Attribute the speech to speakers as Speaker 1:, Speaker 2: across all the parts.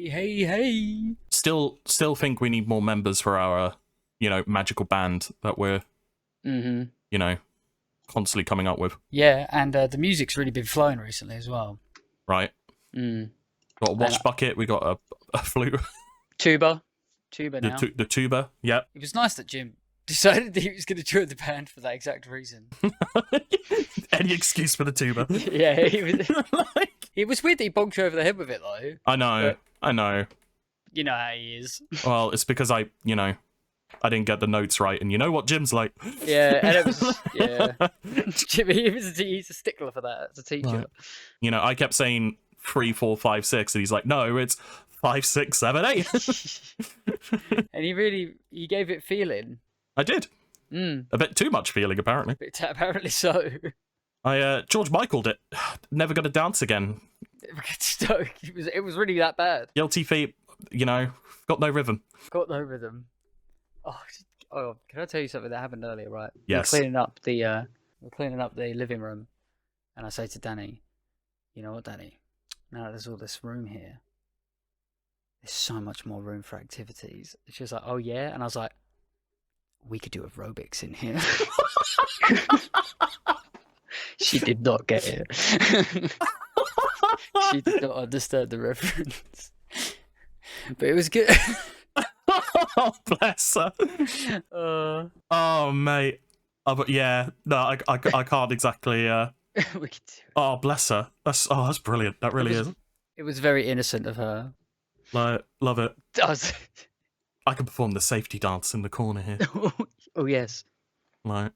Speaker 1: Hey.
Speaker 2: Still think we need more members for our, magical band that we're, constantly coming up with.
Speaker 1: Yeah, and the music's really been flowing recently as well.
Speaker 2: Right.
Speaker 1: Mm.
Speaker 2: Got a wash bucket. We got a flute.
Speaker 1: Tuba now.
Speaker 2: The tuba. Yep.
Speaker 1: It was nice that Jim decided that he was going to join the band for that exact reason.
Speaker 2: Any excuse for the tuba.
Speaker 1: Yeah, it was weird that he bonked you over the head with it, though.
Speaker 2: I know.
Speaker 1: You know how he is.
Speaker 2: Well, it's because I didn't get the notes right, and you know what Jim's like.
Speaker 1: Yeah, and it was, Jimmy, he's a stickler for that as a teacher.
Speaker 2: Right. I kept saying 3, 4, 5, 6, and he's like, no, it's 5, 6, 7, 8.
Speaker 1: And he gave it feeling.
Speaker 2: I did. A bit too much feeling, apparently.
Speaker 1: Apparently so.
Speaker 2: George Michael'd it. Never gonna dance again.
Speaker 1: It was really that bad.
Speaker 2: Guilty feet, got no rhythm.
Speaker 1: Oh, can I tell you something that happened earlier, right?
Speaker 2: Yes.
Speaker 1: We're cleaning up the living room, and I say to Danny, you know what, Danny? Now that there's all this room here, there's so much more room for activities. She was like, oh yeah? And I was like, we could do aerobics in here. She did not get it. She did not understand the reference. But it was good.
Speaker 2: Oh, bless her. Oh, mate. But yeah, no, I can't exactly.
Speaker 1: We could do it.
Speaker 2: Oh, bless her. That's brilliant. That really is.
Speaker 1: It was very innocent of her.
Speaker 2: Like, love it.
Speaker 1: Does.
Speaker 2: I can perform the safety dance in the corner here.
Speaker 1: Oh yes.
Speaker 2: Like,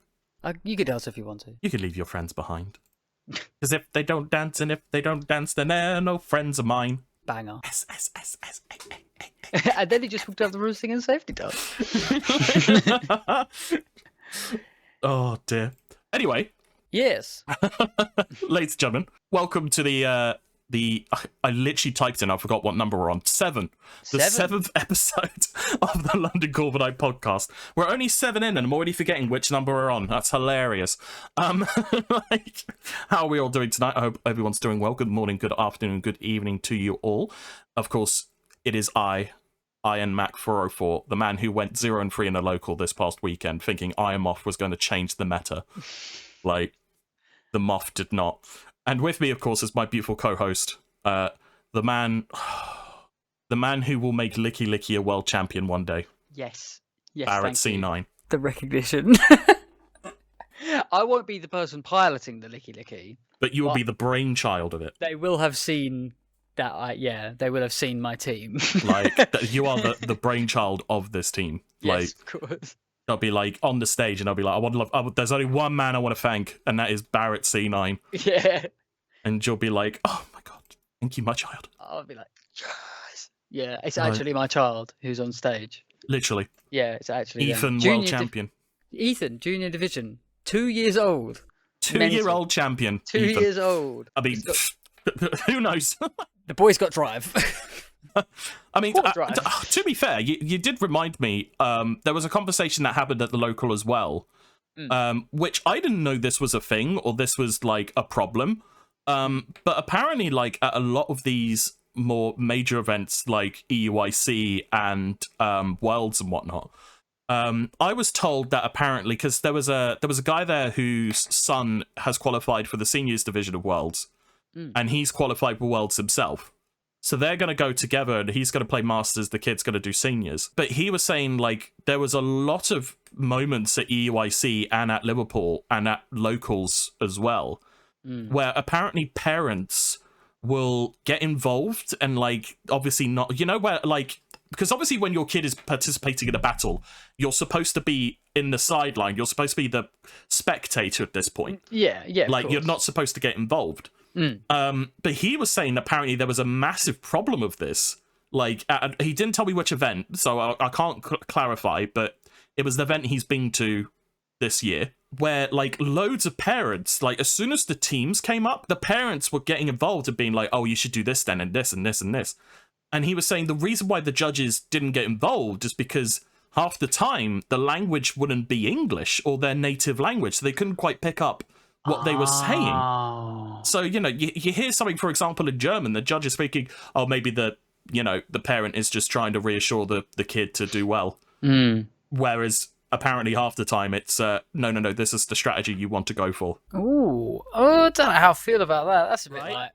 Speaker 1: you could dance if you want to.
Speaker 2: You could leave your friends behind. Because if they don't dance, then they're no friends of mine.
Speaker 1: Banger.
Speaker 2: S.
Speaker 1: And then he just walked down the room singing safety dance.
Speaker 2: Oh dear. Anyway.
Speaker 1: Yes.
Speaker 2: Ladies and gentlemen, welcome to the I literally typed in, I forgot what number we're on. 7. The 7th episode of the London Corviknights podcast. We're only 7 in and I'm already forgetting which number we're on. That's hilarious. Like, how are we all doing tonight? I hope everyone's doing well. Good morning, good afternoon, good evening to you all. Of course, it is IronMac404, the man who went 0-3 in a local this past weekend, thinking Iron Moth was going to change the meta. Like, the Moth did not. And with me, of course, is my beautiful co-host, the man who will make Licky Licky a world champion one day.
Speaker 1: Yes.
Speaker 2: BarrettC9.
Speaker 1: The recognition. I won't be the person piloting the Licky Licky.
Speaker 2: But you will be the brainchild of it.
Speaker 1: They will have seen that. They will have seen my team.
Speaker 2: Like, you are the brainchild of this team.
Speaker 1: Yes, of course.
Speaker 2: I'll be like on the stage and I'll be like, there's only one man I want to thank, and that is BarrettC9.
Speaker 1: Yeah.
Speaker 2: And you'll be like, oh my god, thank you, my child.
Speaker 1: I'll be like, yes. Yeah, it's actually my child who's on stage.
Speaker 2: Literally.
Speaker 1: Yeah, it's actually
Speaker 2: Ethan, world champion.
Speaker 1: Ethan, junior division, 2 years old.
Speaker 2: 2-year-old champion.
Speaker 1: 2
Speaker 2: Ethan.
Speaker 1: years old.
Speaker 2: I mean, who knows?
Speaker 1: The boy's got drive.
Speaker 2: I mean, to be fair, you did remind me, there was a conversation that happened at the local as well, which I didn't know this was a thing or this was like a problem. But apparently, like at a lot of these more major events like EUIC and Worlds and whatnot, I was told that apparently, because there was a guy there whose son has qualified for the seniors division of Worlds, and he's qualified for Worlds himself. So they're going to go together and he's going to play Masters, the kid's going to do Seniors. But he was saying, like, there was a lot of moments at EUIC and at Liverpool and at locals as well, where apparently parents will get involved and, like, obviously not, where, like, because obviously when your kid is participating in a battle, you're supposed to be in the sideline. You're supposed to be the spectator at this point.
Speaker 1: Yeah.
Speaker 2: Like, you're not supposed to get involved. But he was saying apparently there was a massive problem of this. Like, he didn't tell me which event, so I can't clarify, but it was the event he's been to this year, where, like, loads of parents, like, as soon as the teams came up, the parents were getting involved and being like, oh, you should do this then, and this, and this, and this. And he was saying the reason why the judges didn't get involved is because half the time the language wouldn't be English or their native language, so they couldn't quite pick up what they were saying. So, you hear something, for example, in German, the judge is speaking, oh, maybe the you know, the parent is just trying to reassure the kid to do well. Whereas apparently half the time it's no, this is the strategy you want to go for.
Speaker 1: Ooh, oh, I don't know how I feel about that. That's a bit like...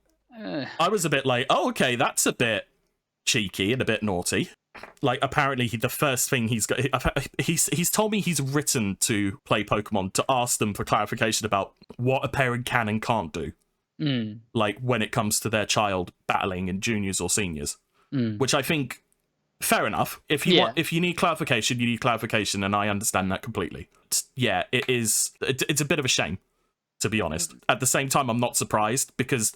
Speaker 2: I was a bit like, oh, okay, that's a bit cheeky and a bit naughty. Like, apparently the first thing he's told me he's written to Play Pokemon to ask them for clarification about what a parent can and can't do. Like, when it comes to their child battling in juniors or seniors. Which I think, fair enough. If you need clarification, you need clarification, and I understand that completely. Yeah, it's a bit of a shame, to be honest. At the same time, I'm not surprised, because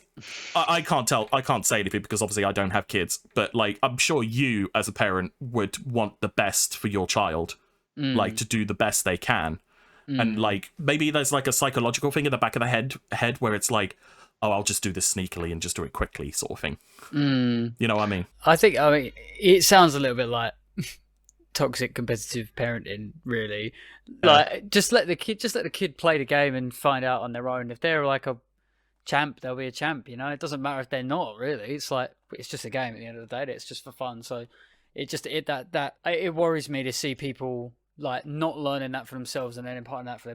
Speaker 2: I can't say anything, because obviously I don't have kids, but like, I'm sure you as a parent would want the best for your child, like, to do the best they can. And like, maybe there's like a psychological thing in the back of the head where it's like, oh, I'll just do this sneakily and just do it quickly, sort of thing. You know what I mean? I
Speaker 1: mean, it sounds a little bit like toxic competitive parenting, really. Like, just let the kid play the game and find out on their own. If they're like a champ, they'll be a champ. You know, it doesn't matter if they're not. Really, it's like, it's just a game at the end of the day. It's just for fun. So it worries me to see people like not learning that for themselves and then imparting that for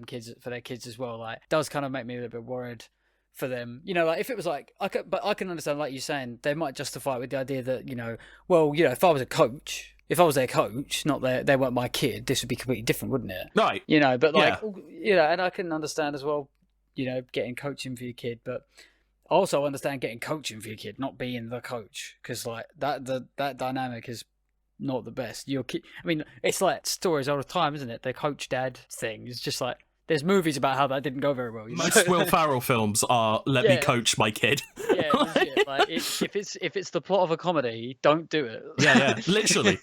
Speaker 1: their kids as well. Like, it does kind of make me a little bit worried for them, you know. Like, if it was like, I can understand, like you're saying, they might justify it with the idea that, you know, well, you know, if I was their coach, not they weren't my kid, this would be completely different, wouldn't it?
Speaker 2: Right.
Speaker 1: You know, but like, you know, and I can understand as well, you know, getting coaching for your kid, but I also understand getting coaching for your kid, not being the coach, because like that dynamic is not the best. Your kid, I mean, it's like stories all the time, isn't it? The coach dad thing is just like, there's movies about how that didn't go very well.
Speaker 2: Most Will Ferrell films are let me coach my kid.
Speaker 1: Yeah, legit. Like, if it's the plot of a comedy, don't do it.
Speaker 2: Yeah, literally.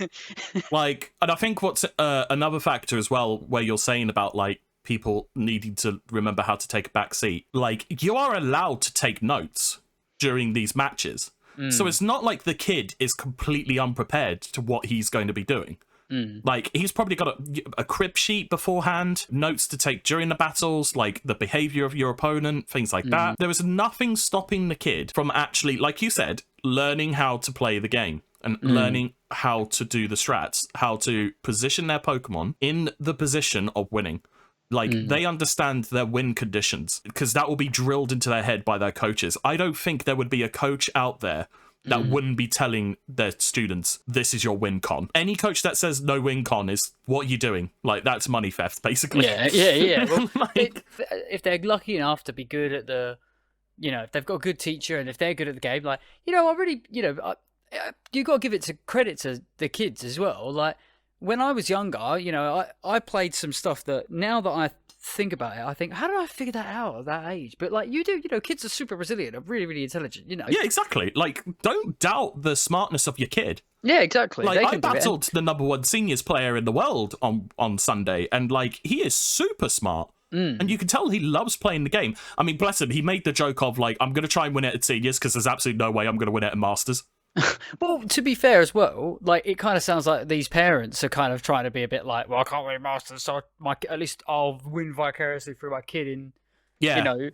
Speaker 2: Like, and I think what's another factor as well, where you're saying about like people needing to remember how to take a back seat. Like, you are allowed to take notes during these matches, so it's not like the kid is completely unprepared to what he's going to be doing. Like, he's probably got a crib sheet beforehand, notes to take during the battles, like the behavior of your opponent, things like that. There is nothing stopping the kid from actually, like you said, learning how to play the game and learning how to do the strats, how to position their Pokemon in the position of winning. Like, they understand their win conditions, because that will be drilled into their head by their coaches. I don't think there would be a coach out there that wouldn't be telling their students, this is your win con. Any coach that says no win con is, what are you doing? Like, that's money theft, basically.
Speaker 1: Yeah. Well, like, if they're lucky enough to be good at the, you know, if they've got a good teacher and if they're good at the game, like, you know, I really, you know, you got to give credit to the kids as well. Like, when I was younger, you know, I played some stuff that, now that I think about it, I think, how did I figure that out at that age? But like, you do, you know, kids are super resilient, are really, really intelligent, you know.
Speaker 2: Yeah, exactly. Like, don't doubt the smartness of your kid.
Speaker 1: Yeah, exactly.
Speaker 2: Like, I battled the #1 seniors player in the world on Sunday, and like, he is super smart. And you can tell he loves playing the game. I mean, bless him, he made the joke of like, I'm going to try and win it at seniors because there's absolutely no way I'm going to win it at masters.
Speaker 1: Well, to be fair as well, like, it kind of sounds like these parents are kind of trying to be a bit like, well, I can't win masters, so at least I'll win vicariously through my kid in, you know,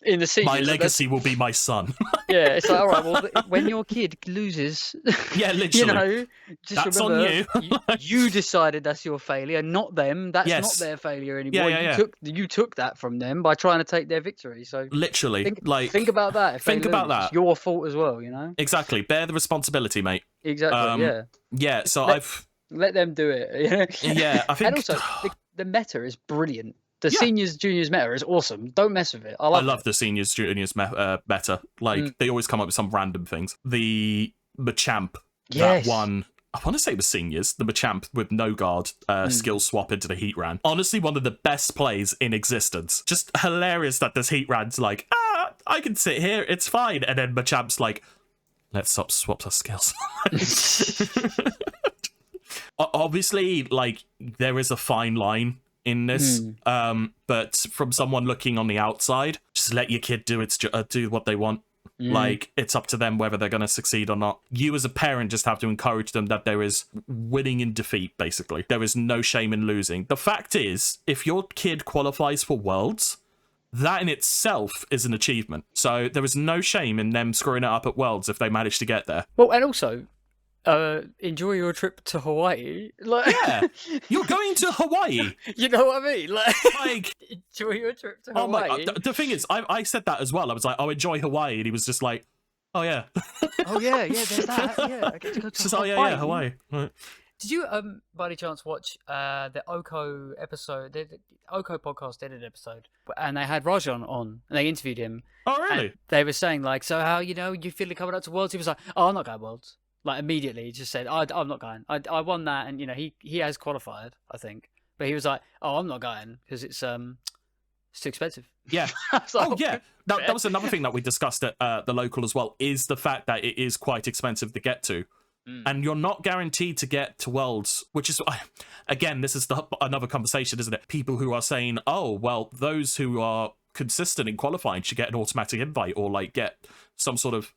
Speaker 1: in the seniors.
Speaker 2: My legacy will be my son.
Speaker 1: Yeah, it's like, all right, well, when your kid loses,
Speaker 2: yeah, literally,
Speaker 1: you know, just
Speaker 2: that's
Speaker 1: remember,
Speaker 2: on you.
Speaker 1: You decided that's your failure, not them. That's not their failure anymore. You took that from them by trying to take their victory. So
Speaker 2: literally,
Speaker 1: think about that. If think about that. It's your fault as well, you know.
Speaker 2: Exactly. Bear the responsibility, mate.
Speaker 1: Exactly.
Speaker 2: Yeah. So
Speaker 1: let them do it.
Speaker 2: Yeah, I think.
Speaker 1: And also, the meta is brilliant. The seniors juniors meta is awesome. Don't mess with it. I love
Speaker 2: the seniors juniors meta. Like, they always come up with some random things. The Machamp, that one, I want to say it was seniors, the Machamp with no guard skill swap into the Heatran. Honestly, one of the best plays in existence. Just hilarious that this Heatran's like, I can sit here, it's fine. And then Machamp's like, let's swap our skills. Obviously, like, there is a fine line in this, but from someone looking on the outside, just let your kid do what they want. Like, it's up to them whether they're going to succeed or not. You as a parent just have to encourage them that there is winning in defeat, basically. There is no shame in losing. The fact is, if your kid qualifies for Worlds, that in itself is an achievement. So there is no shame in them screwing it up at Worlds if they manage to get there.
Speaker 1: Well, and also, enjoy your trip to Hawaii. Like,
Speaker 2: yeah, you're going to Hawaii.
Speaker 1: You know what I mean?
Speaker 2: Like
Speaker 1: enjoy your trip to
Speaker 2: oh
Speaker 1: Hawaii.
Speaker 2: my God. The thing is, I said that as well. I was like, oh, enjoy Hawaii, and he was just like, oh yeah.
Speaker 1: Oh yeah, there's that. Yeah, I get to go to
Speaker 2: Hawaii. Oh yeah, Hawaii. Right.
Speaker 1: Did you by any chance watch the Oko episode? The Oko podcast did an episode, and they had Rajan on, and they interviewed him.
Speaker 2: Oh really?
Speaker 1: They were saying like, so how you feeling coming up to Worlds? He was like, oh, I'm not going Worlds. Like immediately, he just said, I'm not going. I won that, and he has qualified, I think, but he was like, oh, I'm not going because it's too expensive.
Speaker 2: Yeah.
Speaker 1: Like,
Speaker 2: oh yeah. That was another thing that we discussed at the local as well. Is the fact that it is quite expensive to get to. And you're not guaranteed to get to Worlds, which is, again, this is another conversation, isn't it? People who are saying, oh, well, those who are consistent in qualifying should get an automatic invite or like get some sort of,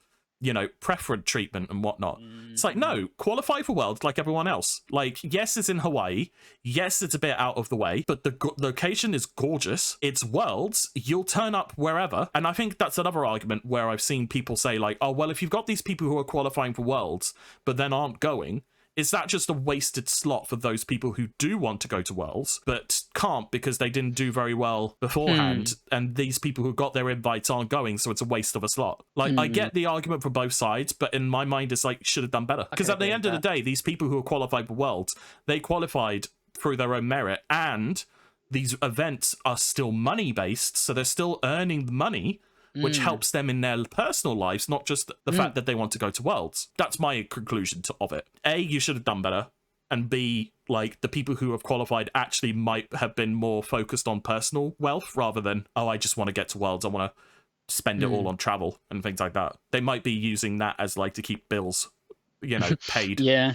Speaker 2: preferred treatment and whatnot. It's like, no, qualify for Worlds like everyone else. Like, yes, it's in Hawaii. Yes, it's a bit out of the way, but the location is gorgeous. It's Worlds. You'll turn up wherever. And I think that's another argument where I've seen people say like, oh, well, if you've got these people who are qualifying for Worlds, but then aren't going, is that just a wasted slot for those people who do want to go to Worlds, but can't because they didn't do very well beforehand, and these people who got their invites aren't going, so it's a waste of a slot? Like, I get the argument from both sides, but in my mind, it's like, should have done better. Because at the end of the day, these people who are qualified for Worlds, they qualified through their own merit, and these events are still money-based, so they're still earning the money, which helps them in their personal lives, not just the fact that they want to go to Worlds. That's my conclusion of it. A, you should have done better. And B, like, the people who have qualified actually might have been more focused on personal wealth rather than, oh, I just want to get to Worlds. I want to spend it all on travel and things like that. They might be using that as, like, to keep bills, paid.
Speaker 1: Yeah.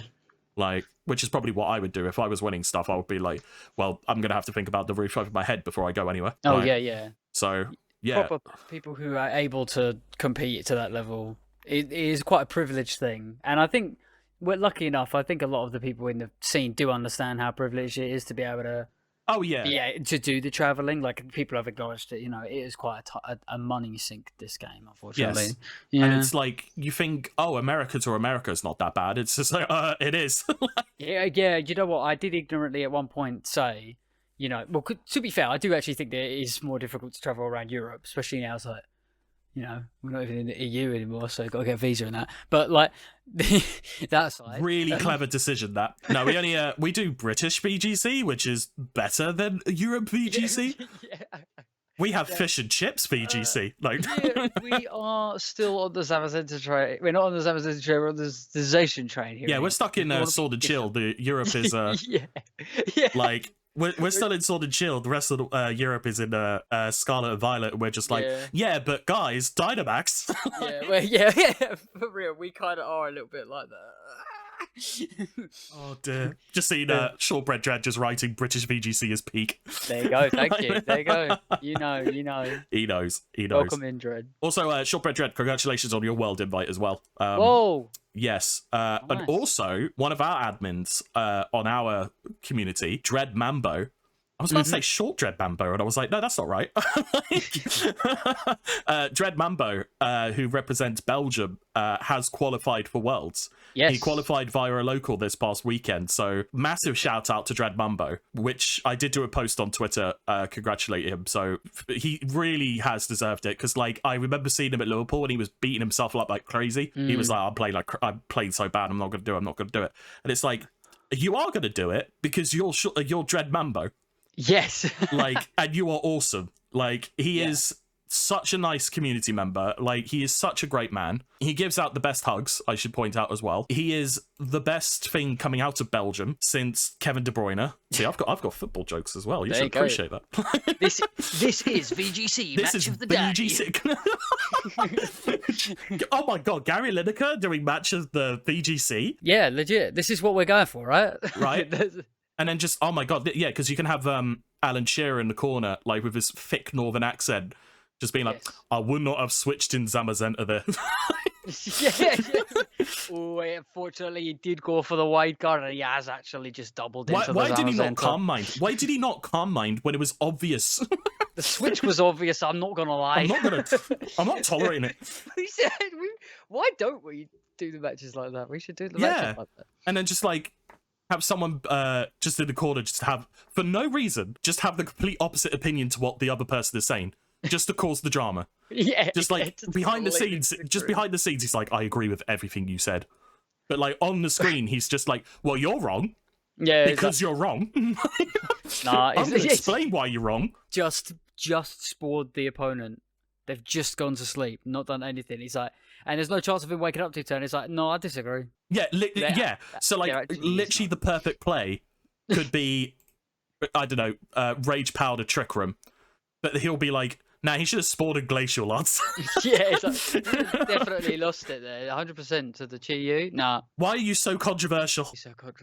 Speaker 2: Like, which is probably what I would do. If I was winning stuff, I would be like, well, I'm going to have to think about the roof over my head before I go anywhere.
Speaker 1: Oh,
Speaker 2: like,
Speaker 1: yeah.
Speaker 2: So... yeah,
Speaker 1: proper people who are able to compete to that level, it is quite a privileged thing. And I think we're lucky enough. I think a lot of the people in the scene do understand how privileged it is to be able to.
Speaker 2: Oh yeah,
Speaker 1: to do the traveling. Like people have acknowledged it. It is quite a money sink, this game, unfortunately.
Speaker 2: Yes.
Speaker 1: Yeah.
Speaker 2: And it's like you think, oh, America to America is not that bad. It's just like, it is.
Speaker 1: yeah. You know what? I did ignorantly at one point say. Well, to be fair, I do actually think that it is more difficult to travel around Europe, especially now. It's like, we're not even in the EU anymore, so got to get a visa and that. But like, that side,
Speaker 2: really clever decision. That no, we do British VGC, which is better than Europe VGC.
Speaker 1: Yeah.
Speaker 2: We have fish and chips VGC.
Speaker 1: We are still on the Zamazenta train. We're not on the Zamazenta train. We're on the Zation train here.
Speaker 2: Yeah, we're stuck in Sword and Shield. The Europe is
Speaker 1: yeah.
Speaker 2: like. We're still in Sword and Shield. The rest of Europe is in Scarlet and Violet, and we're just like, yeah, but guys, Dynamax.
Speaker 1: yeah, for real. We kind of are a little bit like that.
Speaker 2: Oh dear. Just seen Shortbread Dread just writing British VGC as peak.
Speaker 1: There you go. Thank you. There you go. You know.
Speaker 2: He knows.
Speaker 1: Welcome in, Dread.
Speaker 2: Also, Shortbread Dread, congratulations on your world invite as well.
Speaker 1: Whoa.
Speaker 2: Yes.
Speaker 1: Nice.
Speaker 2: And also, one of our admins on our community, Dread Mambo, I was about to say Short Dread Mambo, and I was like, no, that's not right. Dread Mambo, who represents Belgium, has qualified for Worlds.
Speaker 1: Yes.
Speaker 2: He qualified via a local this past weekend, so massive shout out to Dread Mambo, which I did do a post on Twitter congratulating him. So he really has deserved it, because like I remember seeing him at Liverpool and he was beating himself up like crazy. He was like, I'm playing so bad, I'm not going to do it. And it's like, you are going to do it because you're Dread Mambo.
Speaker 1: Yes.
Speaker 2: Like, and you are awesome. Like, he is such a nice community member. Like, he is such a great man. He gives out the best hugs, I should point out as well. He is the best thing coming out of Belgium since Kevin De Bruyne. See, I've got football jokes as well. You should appreciate that.
Speaker 1: This is VGC match of the day.
Speaker 2: Oh my god, Gary Lineker doing match of the VGC?
Speaker 1: Yeah, legit. This is what we're going for, right?
Speaker 2: Right. And then just, oh my god, yeah, because you can have Alan Shearer in the corner, like with his thick northern accent, just being like, I would not have switched in Zamazenta there.
Speaker 1: yeah. Oh, unfortunately, he did go for the wide card, and he has actually just doubled into the
Speaker 2: Why did he not
Speaker 1: Zamazenta.
Speaker 2: calm mind? Why did he not calm mind when it was obvious?
Speaker 1: The switch was obvious, I'm not going to lie.
Speaker 2: I'm not tolerating it.
Speaker 1: He said, why don't we do the matches like that. We should do the
Speaker 2: Yeah.
Speaker 1: matches like that.
Speaker 2: And then just like have someone just in the corner just have, for no reason, just have the complete opposite opinion to what the other person is saying, just to cause the drama.
Speaker 1: Yeah.
Speaker 2: Just like
Speaker 1: just
Speaker 2: behind the
Speaker 1: completely
Speaker 2: scenes, just
Speaker 1: disagree.
Speaker 2: behind the scenes, he's like, I agree with everything you said. But like on the screen, he's just like, well, you're wrong.
Speaker 1: Yeah.
Speaker 2: Because you're wrong.
Speaker 1: Nah,
Speaker 2: I'm going to explain why you're wrong.
Speaker 1: Just spoiled the opponent. They've just gone to sleep, not done anything. He's like, and there's no chance of him waking up to turn. He's like, no, I disagree.
Speaker 2: Yeah, yeah. So like, literally, the perfect play could be, I don't know, Rage Powder Trick Room, but he'll be like, nah, he should have spawned a Glacial Lance.
Speaker 1: Yeah, it's like, definitely lost it there, 100% to the Chi-Yu. Nah.
Speaker 2: Why are you so controversial?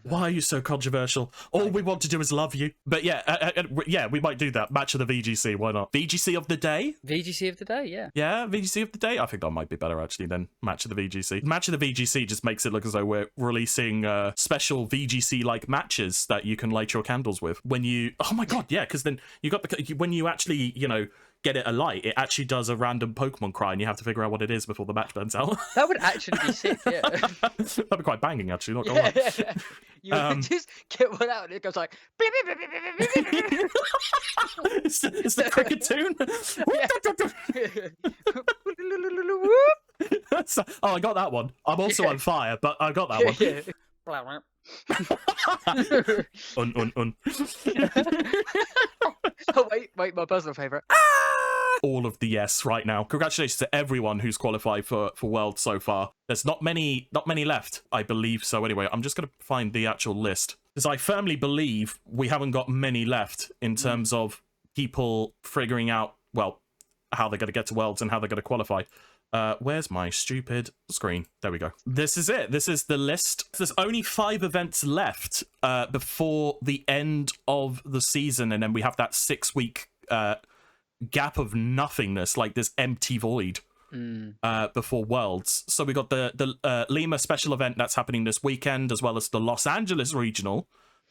Speaker 2: Why are you so controversial? All we want to do is love you. But yeah, yeah, we might do that. Match of the VGC, why not? VGC of the day?
Speaker 1: VGC of the day, yeah.
Speaker 2: Yeah, VGC of the day. I think that might be better actually than Match of the VGC. Match of the VGC just makes it look as though we're releasing special VGC-like matches that you can light your candles with. When you, oh my god, yeah, because then you got the, when you actually, you know, get it alight, it actually does a random Pokemon cry and you have to figure out what it is before the match burns out.
Speaker 1: That would actually be sick, yeah.
Speaker 2: That'd be quite banging, actually, not gonna lie.
Speaker 1: You would just get one out and it goes like...
Speaker 2: it's the cricket tune. Oh, I got that one. I'm also on fire, but I got that one.
Speaker 1: Oh, wait, my personal favourite.
Speaker 2: All of the yes right now. Congratulations to everyone who's qualified for Worlds so far. There's not many left, I believe so. Anyway, I'm just going to find the actual list, because I firmly believe we haven't got many left in terms of people figuring out, well, how they're going to get to Worlds and how they're going to qualify. Where's my stupid screen? There we go. This is it. This is the list. There's only 5 events left before the end of the season, and then we have that 6-week gap of nothingness, like this empty void before Worlds. So we got the Lima special event that's happening this weekend, as well as the Los Angeles regional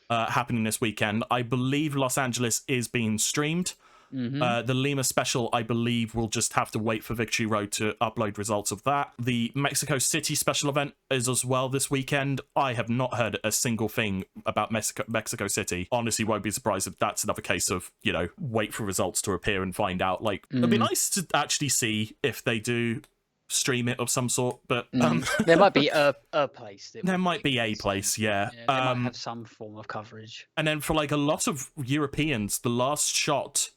Speaker 2: happening this weekend. I believe Los Angeles is being streamed. The Lima special, I believe, will just have to wait for Victory Road to upload results of that. The Mexico City special event is as well this weekend. I have not heard a single thing about Mexico City. Honestly, won't be surprised if that's another case of, you know, wait for results to appear and find out. Like, it'd be nice to actually see if they do stream it of some sort, but
Speaker 1: there might be a place.
Speaker 2: There might be a place, yeah.
Speaker 1: They might have some form of coverage.
Speaker 2: And then for like a lot of Europeans, the last shot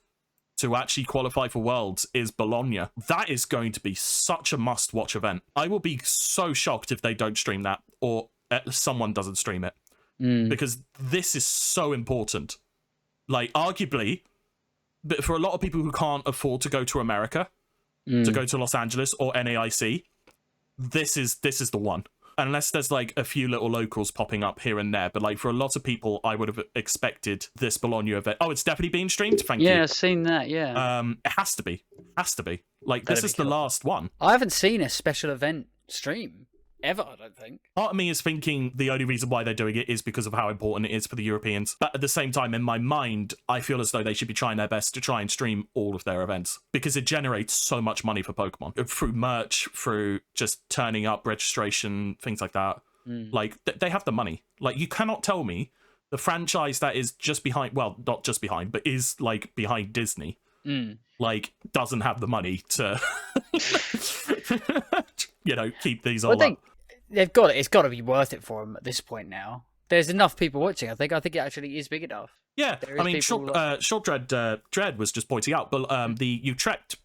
Speaker 2: to actually qualify for Worlds is Bologna. That is going to be such a must-watch event. I will be so shocked if they don't stream that, or someone doesn't stream it, because this is so important. Like, arguably, but for a lot of people who can't afford to go to America, to go to Los Angeles or NAIC, this is the one. Unless there's like a few little locals popping up here and there, but like for a lot of people, I would have expected this Bologna event. Oh, it's definitely being streamed. Thank you.
Speaker 1: Yeah, I've seen that. Yeah.
Speaker 2: It has to be. Like, this is the last one.
Speaker 1: I haven't seen a special event stream ever, I don't think.
Speaker 2: Part of me is thinking the only reason why they're doing it is because of how important it is for the Europeans. But at the same time, in my mind, I feel as though they should be trying their best to try and stream all of their events, because it generates so much money for Pokemon through merch, through just turning up, registration, things like that. Like, they have the money. Like, you cannot tell me the franchise that is just behind, well, not just behind, but is like behind Disney, like, doesn't have the money to, you know, keep these all up.
Speaker 1: They've got it. It's got to be worth it for them at this point now. There's enough people watching. I think it actually is big enough.
Speaker 2: Yeah, I mean, Short Dread was just pointing out, but the Utrecht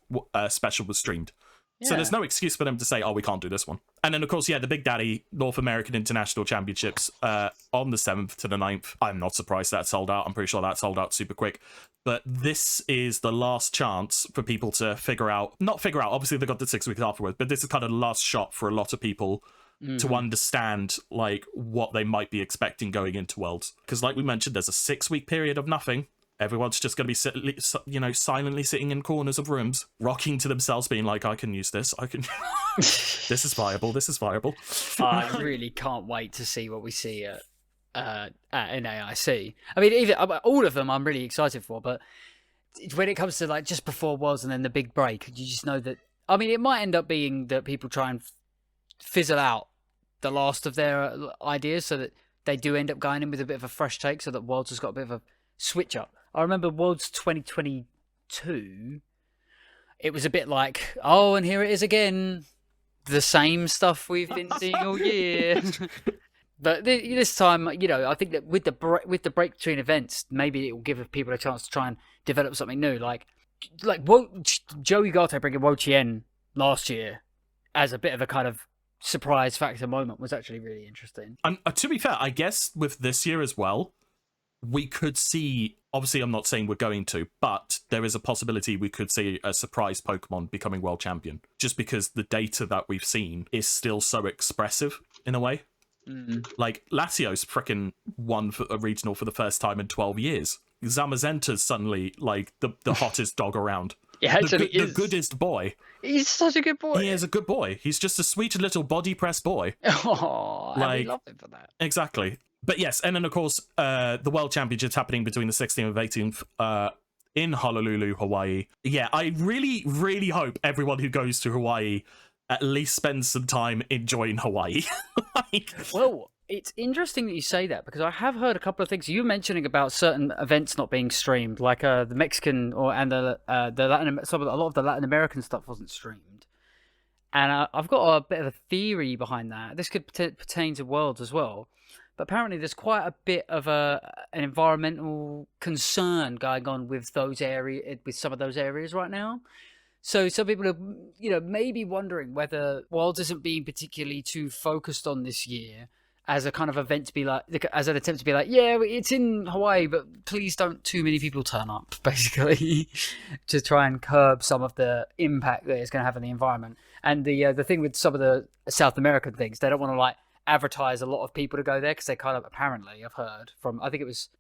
Speaker 2: special was streamed. Yeah. So there's no excuse for them to say, oh, we can't do this one. And then, of course, yeah, the Big Daddy North American International Championships on the 7th to the 9th. I'm not surprised that sold out. I'm pretty sure that sold out super quick. But this is the last chance for people to not figure out, obviously they got the 6 weeks afterwards, but this is kind of the last shot for a lot of people to understand, like, what they might be expecting going into Worlds. Because like we mentioned, there's a 6-week period of nothing. Everyone's just going to be, silently sitting in corners of rooms, rocking to themselves, being like, I can use this. I can. This is viable. This is viable.
Speaker 1: I really can't wait to see what we see at NAIC. I mean, even all of them I'm really excited for, but when it comes to, like, just before Worlds and then the big break, you just know that, I mean, it might end up being that people try and fizzle out the last of their ideas, so that they do end up going in with a bit of a fresh take, so that Worlds has got a bit of a switch up. I remember Worlds 2022, it was a bit like, oh, and here it is again, the same stuff we've been seeing all year. But this time, I think that with the break between events, maybe it will give people a chance to try and develop something new. Like Joey Gato bringing Wo Chien last year as a bit of a kind of surprise factor moment was actually really interesting.
Speaker 2: To be fair, I guess with this year as well, we could see, obviously I'm not saying we're going to, but there is a possibility we could see a surprise Pokemon becoming world champion, just because the data that we've seen is still so expressive in a way. Like, Latios frickin' won for a regional for the first time in 12 years. Zamazenta's suddenly, like, the hottest dog around.
Speaker 1: Yeah, actually,
Speaker 2: the goodest boy.
Speaker 1: He's such a good boy.
Speaker 2: He is a good boy. He's just a sweet little body press boy.
Speaker 1: Oh, I love him for that.
Speaker 2: Exactly. But yes, and then, of course, the World Championships happening between the 16th and 18th in Honolulu, Hawaii. Yeah, I really, really hope everyone who goes to Hawaii at least spend some time enjoying Hawaii.
Speaker 1: Well, it's interesting that you say that, because I have heard a couple of things. You were mentioning about certain events not being streamed, like the Mexican and the Latin, a lot of the Latin American stuff wasn't streamed. And I've got a bit of a theory behind that. This could pertain to Worlds as well. But apparently there's quite a bit of an environmental concern going on with some of those areas right now. So some people are, maybe wondering whether Worlds isn't being particularly too focused on this year as a kind of event to be like, as an attempt to be like, yeah, it's in Hawaii, but please don't too many people turn up, basically, to try and curb some of the impact that it's going to have on the environment. And the thing with some of the South American things, they don't want to like advertise a lot of people to go there, because they kind of, apparently, I've heard from, I think it was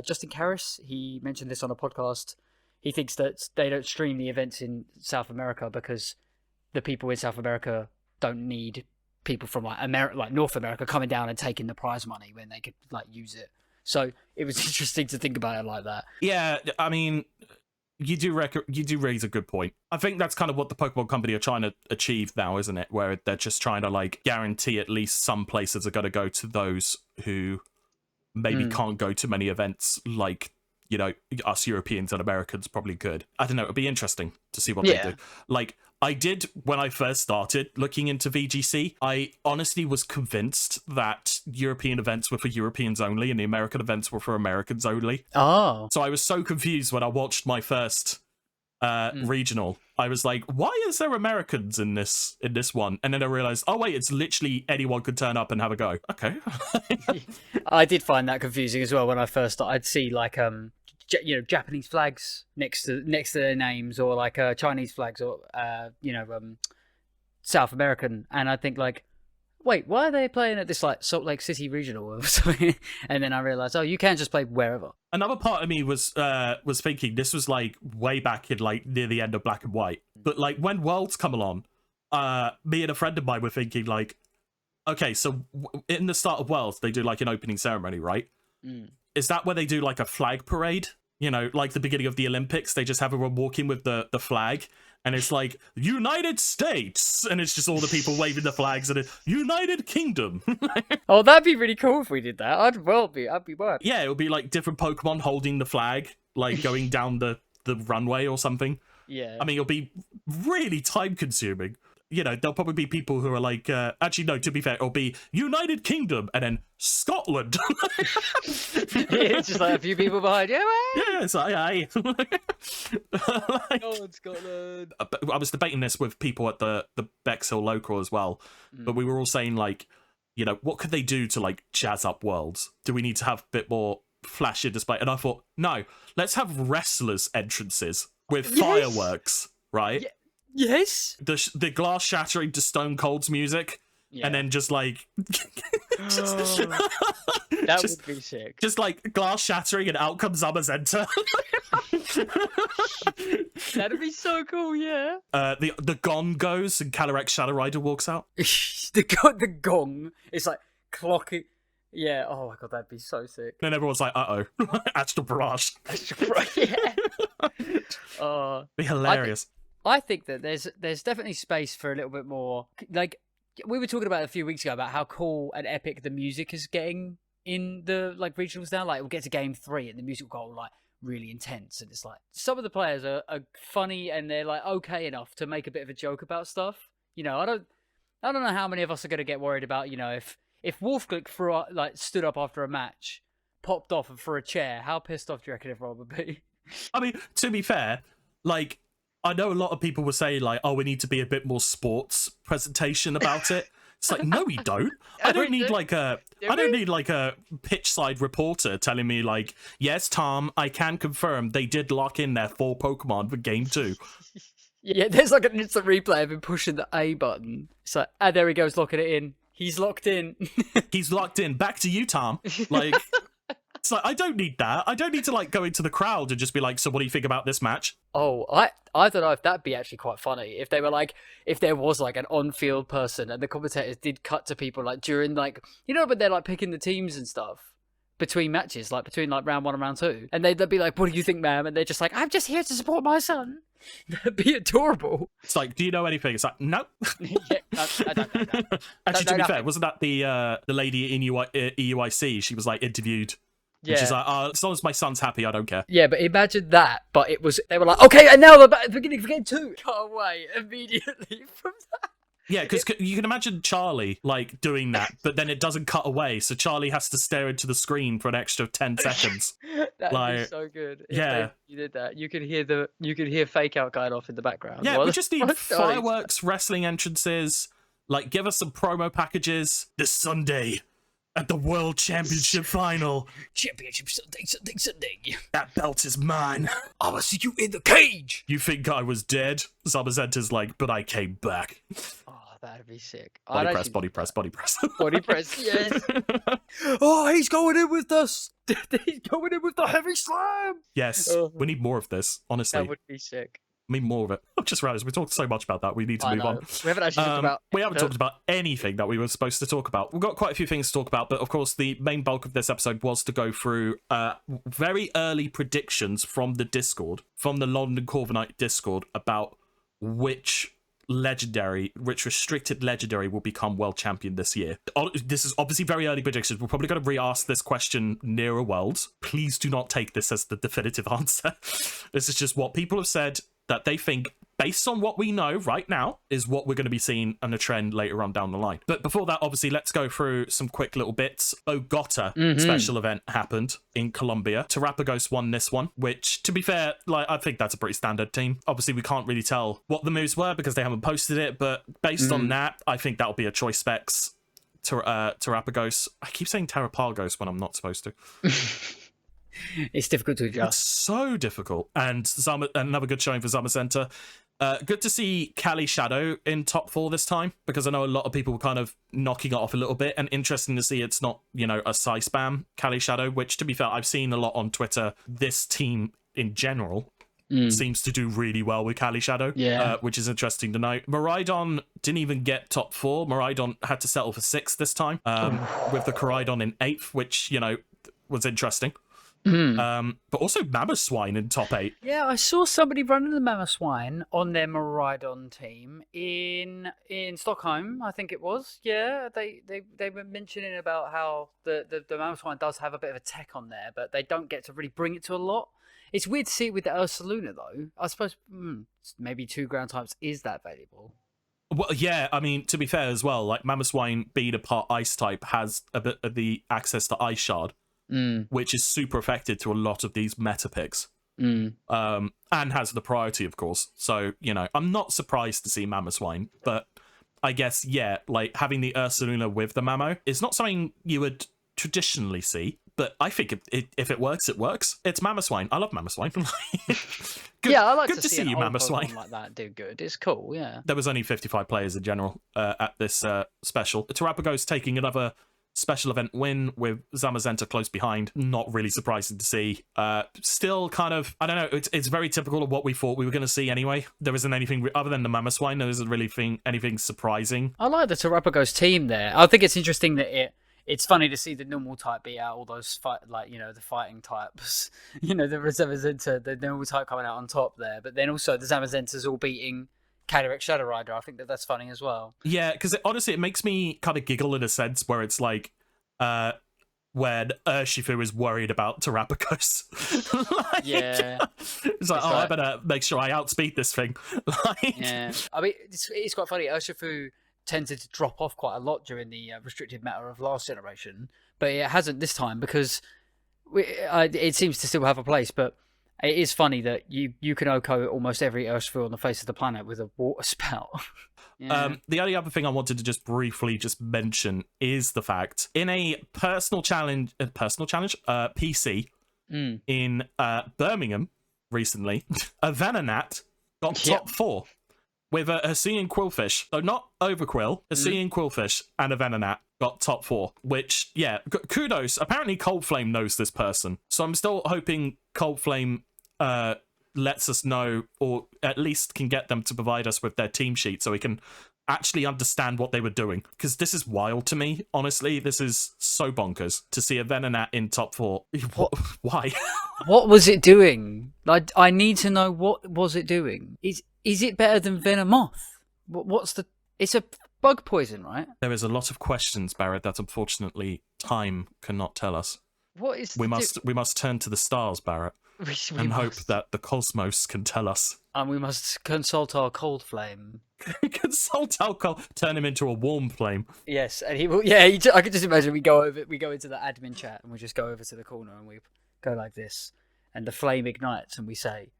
Speaker 1: Justin Karras, he mentioned this on a podcast. He thinks that they don't stream the events in South America because the people in South America don't need people from like North America coming down and taking the prize money when they could like use it. So it was interesting to think about it like that.
Speaker 2: Yeah, I mean, you do raise a good point. I think that's kind of what the Pokemon Company are trying to achieve now, isn't it? Where they're just trying to like guarantee at least some places are going to go to those who maybe can't go to many events like, us Europeans and Americans probably could. I don't know. It'd be interesting to see what they do. Like, I did when I first started looking into VGC. I honestly was convinced that European events were for Europeans only and the American events were for Americans only.
Speaker 1: Oh.
Speaker 2: So I was so confused when I watched my first regional. I was like, why is there Americans in this one? And then I realized, oh wait, it's literally anyone could turn up and have a go. Okay.
Speaker 1: I did find that confusing as well when I first started. I'd see like Japanese flags next to their names, or like Chinese flags, or South American, and I think like, wait, why are they playing at this like Salt Lake City regional or something? And then I realized, oh, you can just play wherever.
Speaker 2: Another part of me was thinking this was like way back in like near the end of Black and White, but like when Worlds come along, me and a friend of mine were thinking like, okay, so in the start of Worlds they do like an opening ceremony, right? Is that where they do like a flag parade? Like the beginning of the Olympics, they just have everyone walking with the flag, and it's like United States, and it's just all the people waving the flags, and United Kingdom.
Speaker 1: Oh, that'd be really cool if we did that. I'd be worried.
Speaker 2: Yeah, it would be like different Pokemon holding the flag, like going down the runway or something.
Speaker 1: Yeah.
Speaker 2: I mean, it'll be really time consuming. There'll probably be people who are like, actually, no, to be fair, it'll be United Kingdom and then Scotland.
Speaker 1: It's just like a few people behind you.
Speaker 2: Yeah, it's like, aye.
Speaker 1: Oh, Scotland.
Speaker 2: I was debating this with people at the Bexhill local as well, but we were all saying, like, what could they do to, like, jazz up Worlds? Do we need to have a bit more flashy display? And I thought, no, let's have wrestlers' entrances with fireworks, right?
Speaker 1: Yeah. Yes.
Speaker 2: The glass shattering to Stone Cold's music, and then just like
Speaker 1: that would be sick.
Speaker 2: Just like glass shattering, and out comes Zamazenta.
Speaker 1: That'd be so cool. Yeah.
Speaker 2: The gong goes, and Calyrex Shadow Rider walks out.
Speaker 1: the gong. It's like clocking. Yeah. Oh my god, that'd be so sick.
Speaker 2: Then everyone's like, "Uh oh, Astral Barrage."
Speaker 1: Yeah.
Speaker 2: Be hilarious.
Speaker 1: I think that there's definitely space for a little bit more, like, we were talking about it a few weeks ago about how cool and epic the music is getting in the like regionals now. Like we'll get to game 3 and the music will go like really intense, and it's like some of the players are funny and they're like okay enough to make a bit of a joke about stuff. You know, I don't know how many of us are going to get worried about, you know, if Wolfglick stood up after a match, popped off and threw a chair. How pissed off do you reckon everyone would be?
Speaker 2: I mean, to be fair, like, I know a lot of people will say, like, oh, we need to be a bit more sports presentation about it. It's like, no, we don't. I don't need like a pitch side reporter telling me like, yes, Tom, I can confirm they did lock in their 4 Pokemon for game 2.
Speaker 1: Yeah, there's like an instant replay of him pushing the A button. It's like, there he goes, locking it in. He's locked in.
Speaker 2: He's locked in. Back to you, Tom. Like, it's like, I don't need that. I don't need to like go into the crowd and just be like, so what do you think about this match?
Speaker 1: Oh, I don't know if that'd be actually quite funny. If they were like, if there was like an on-field person and the commentators did cut to people like during like, you know, but they're like picking the teams and stuff between matches, like between like round 1 and round 2. And they'd be like, what do you think, ma'am? And they're just like, I'm just here to support my son. That'd be adorable.
Speaker 2: It's like, do you know anything? It's like, no.
Speaker 1: Yeah, I don't know.
Speaker 2: Actually, to be fair, wasn't that the lady in EUIC? She was like interviewed. Yeah. And she's like, as long as my son's happy, I don't care.
Speaker 1: Yeah, but imagine that. But they were like, okay, and now the beginning of game 2. Cut away immediately from that.
Speaker 2: Yeah, because you can imagine Charlie like doing that, but then it doesn't cut away, so Charlie has to stare into the screen for an extra 10 seconds.
Speaker 1: That'd
Speaker 2: like,
Speaker 1: be so good.
Speaker 2: Yeah,
Speaker 1: you did that. You could hear fake out going off in the background.
Speaker 2: Yeah, we just need fireworks, wrestling entrances. Like, give us some promo packages this Sunday at the World Championship Final.
Speaker 1: Championship Sunday.
Speaker 2: That belt is mine.
Speaker 1: I will see you in the cage.
Speaker 2: You think I was dead? Zamazenta's like, but I came back.
Speaker 1: Oh, that'd be sick.
Speaker 2: Body press. Body
Speaker 1: press, yes. Oh, he's going in with us. He's going in with the heavy slam.
Speaker 2: Yes, we need more of this, honestly.
Speaker 1: That would be sick.
Speaker 2: I mean, more of it. I've just realised we talked so much about that. We need to move on.
Speaker 1: We haven't actually talked about...
Speaker 2: We haven't talked about anything that we were supposed to talk about. We've got quite a few things to talk about, but of course the main bulk of this episode was to go through very early predictions from the Discord, from the London Corviknights Discord, about which restricted legendary will become world champion this year. This is obviously very early predictions. We're probably going to re-ask this question nearer Worlds. Please do not take this as the definitive answer. This is just what people have said that they think, based on what we know right now, is what we're going to be seeing on a trend later on down the line. But before that, obviously, let's go through some quick little bits. Bogota special event happened in Colombia. Terapagos won this one, which, to be fair, like, I think that's a pretty standard team. Obviously, we can't really tell what the moves were because they haven't posted it, but based on that, I think that'll be a choice specs. Terapagos. I keep saying Terapagos when I'm not supposed to.
Speaker 1: It's difficult to adjust.
Speaker 2: It's so difficult. And another good showing for Zamazenta. Good to see Cali Shadow in top 4 this time, because I know a lot of people were kind of knocking it off a little bit, and interesting to see it's not, you know, a Psy spam Cali Shadow, which, to be fair, I've seen a lot on Twitter. This team in general seems to do really well with Cali Shadow, which is interesting to note. Miraidon didn't even get top 4. Miraidon had to settle for 6th this time, with the Koraidon in 8th, which, you know, was interesting. But also Mamoswine in top 8.
Speaker 1: Yeah, I saw somebody running the Mamoswine on their Miraidon team in Stockholm, I think it was. Yeah, they were mentioning about how the Mamoswine does have a bit of a tech on there, but they don't get to really bring it to a lot. It's weird to see it with the Ursaluna, though. I suppose maybe 2 ground types is that valuable.
Speaker 2: Well, yeah, I mean, to be fair as well, like Mamoswine being a part ice type has a bit of the access to Ice Shard. Which is super effective to a lot of these meta picks. And has the priority, of course. So, you know, I'm not surprised to see Mamoswine, but I guess, yeah, like having the Ursaluna with the Mamo is not something you would traditionally see, but I think if it works, it works. It's Mamoswine. I love Mamoswine. Good,
Speaker 1: yeah, I like
Speaker 2: to see you, Mamoswine.
Speaker 1: Like that do good. It's cool, yeah.
Speaker 2: There was only 55 players in general at this special. Terapagos taking another special event win with Zamazenta close behind. Not really surprising to see. Still kind of, I don't know, it's very typical of what we thought we were going to see anyway. There isn't anything, other than the Mamoswine, there isn't really anything surprising.
Speaker 1: I like the Terapagos team there. I think it's interesting that it's funny to see the normal type beat out all those the fighting types. You know, the Zamazenta, the normal type coming out on top there. But then also the Zamazentas all beating, Calyrex Shadow Rider. I think that's funny as well.
Speaker 2: Yeah, because honestly, it makes me kind of giggle in a sense where it's like, when Urshifu is worried about Terrapagos.
Speaker 1: Yeah.
Speaker 2: It's like, I better make sure I outspeed this thing.
Speaker 1: Yeah. I mean, it's quite funny. Urshifu tended to drop off quite a lot during the restricted meta of last generation, but it hasn't this time because it seems to still have a place, but it is funny that you can OHKO almost every Urshifu on the face of the planet with a water spout. Yeah.
Speaker 2: The only other thing I wanted to just briefly mention is the fact in a personal challenge, PC in Birmingham recently, a Venonat got top 4 with a Hisuian Quillfish. So not Overquill, Hisuian Quillfish and a Venonat got top 4, which, kudos. Apparently Cold Flame knows this person. So I'm still hoping Cold Flame lets us know, or at least can get them to provide us with their team sheet so we can actually understand what they were doing. Because this is wild to me, honestly. This is so bonkers to see a Venonat in top 4. Why?
Speaker 1: What was it doing? I need to know, what was it doing? Is it better than Venomoth? It's a bug poison, right?
Speaker 2: There is a lot of questions, Barrett, that unfortunately time cannot tell us.
Speaker 1: What is
Speaker 2: we must turn to the stars, Barrett. We hope that the cosmos can tell us. And
Speaker 1: we must consult our cold flame.
Speaker 2: Consult our turn him into a warm flame.
Speaker 1: Yes, and he will. Yeah, I could just imagine we go into the admin chat and we just go over to the corner and we go like this, and the flame ignites and we say,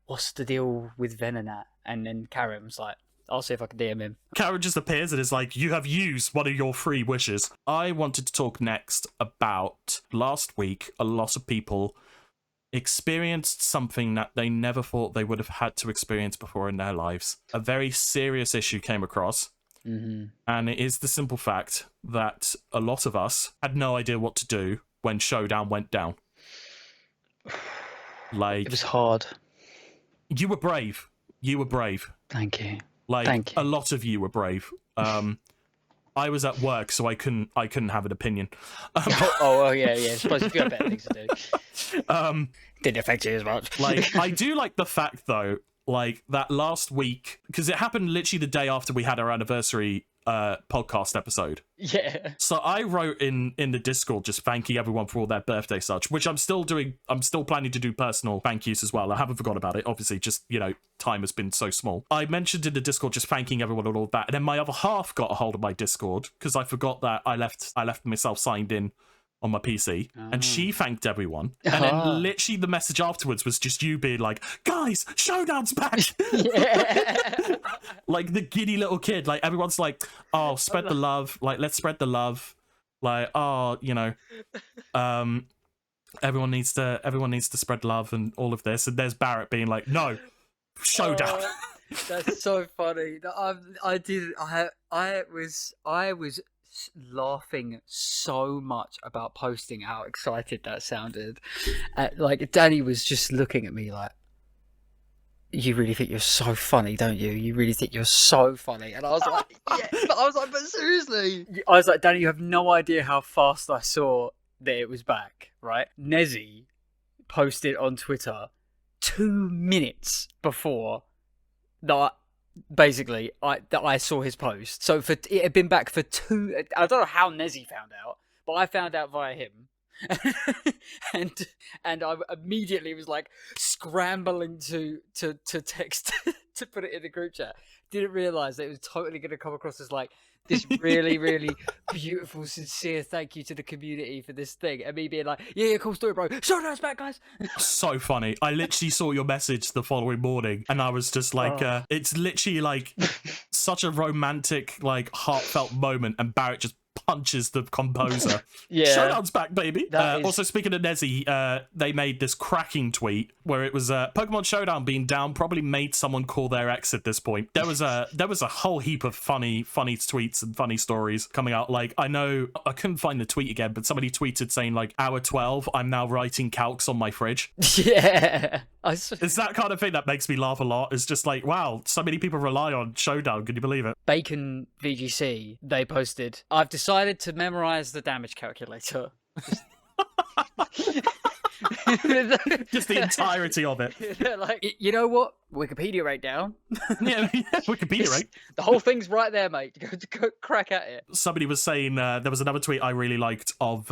Speaker 1: "What's the deal with Venonat?" And then Karim's like, "I'll see if I can DM him."
Speaker 2: Karim just appears and is like, "You have used one of your 3 wishes." I wanted to talk next about last week. A lot of people experienced something that they never thought they would have had to experience before in their lives. A very serious issue came across, and it is the simple fact that a lot of us had no idea what to do when Showdown went down. Like,
Speaker 1: it was hard.
Speaker 2: You were brave.
Speaker 1: Thank you.
Speaker 2: Thank you. A lot of you were brave. I was at work, so I couldn't have an opinion.
Speaker 1: Yeah. I suppose you have better things to do. Didn't affect you as much.
Speaker 2: I do like the fact though, that last week, because it happened literally the day after we had our anniversary podcast episode.
Speaker 1: Yeah. So
Speaker 2: I wrote in the Discord just thanking everyone for all their birthday such, which I'm still doing. I'm still planning to do personal thank yous as well. I haven't forgot about it. Obviously, just, time has been so small. I mentioned in the Discord just thanking everyone and all that, and then my other half got a hold of my Discord because I forgot that I left myself signed in on my PC, and she thanked everyone. And then literally the message afterwards was just you being like, "Guys, Showdown's back!"
Speaker 1: Yeah.
Speaker 2: Like the giddy little kid. Like everyone's like, "Oh, spread the love. Like, let's spread the love." Like, everyone needs to spread love and all of this. And there's Barrett being like, "No, Showdown."
Speaker 1: That's so funny. I was laughing so much about posting how excited that sounded. Danny was just looking at me like, "You really think you're so funny, don't you? You really think you're so funny?" And I was like, "Yeah." But seriously, I was like, "Danny, you have no idea how fast I saw that it was back." Right? Nezzy posted on Twitter 2 minutes before that. Basically, I saw his post. So it had been back for 2. I don't know how Nezzy found out, but I found out via him, and I immediately was like scrambling to text to put it in the group chat. Didn't realize that it was totally going to come across as like this really, really beautiful, sincere thank you to the community for this thing, and me being like, yeah, cool story, bro. Showdown's back, guys.
Speaker 2: So funny. I literally saw your message the following morning, and I was just like, it's literally like such a romantic, heartfelt moment, and Barrett just punches the composer.
Speaker 1: Yeah.
Speaker 2: Showdown's back, baby. Also, speaking of Nezzy, they made this cracking tweet where it was Pokemon Showdown being down probably made someone call their ex at this point. There was a whole heap of funny tweets and funny stories coming out. Like, I know I couldn't find the tweet again, but somebody tweeted saying like, "Hour 12, I'm now writing calcs on my fridge."
Speaker 1: Yeah.
Speaker 2: It's that kind of thing that makes me laugh a lot. It's just like, wow, so many people rely on Showdown. Can you believe it?
Speaker 1: Bacon VGC, they posted, "I've decided to memorize the damage calculator."
Speaker 2: Just the entirety of it.
Speaker 3: Like,
Speaker 1: You know what? Wikipedia right down.
Speaker 2: Yeah, Wikipedia, right?
Speaker 3: the whole thing's right there, mate. Go crack at it.
Speaker 2: Somebody was saying there was another tweet I really liked of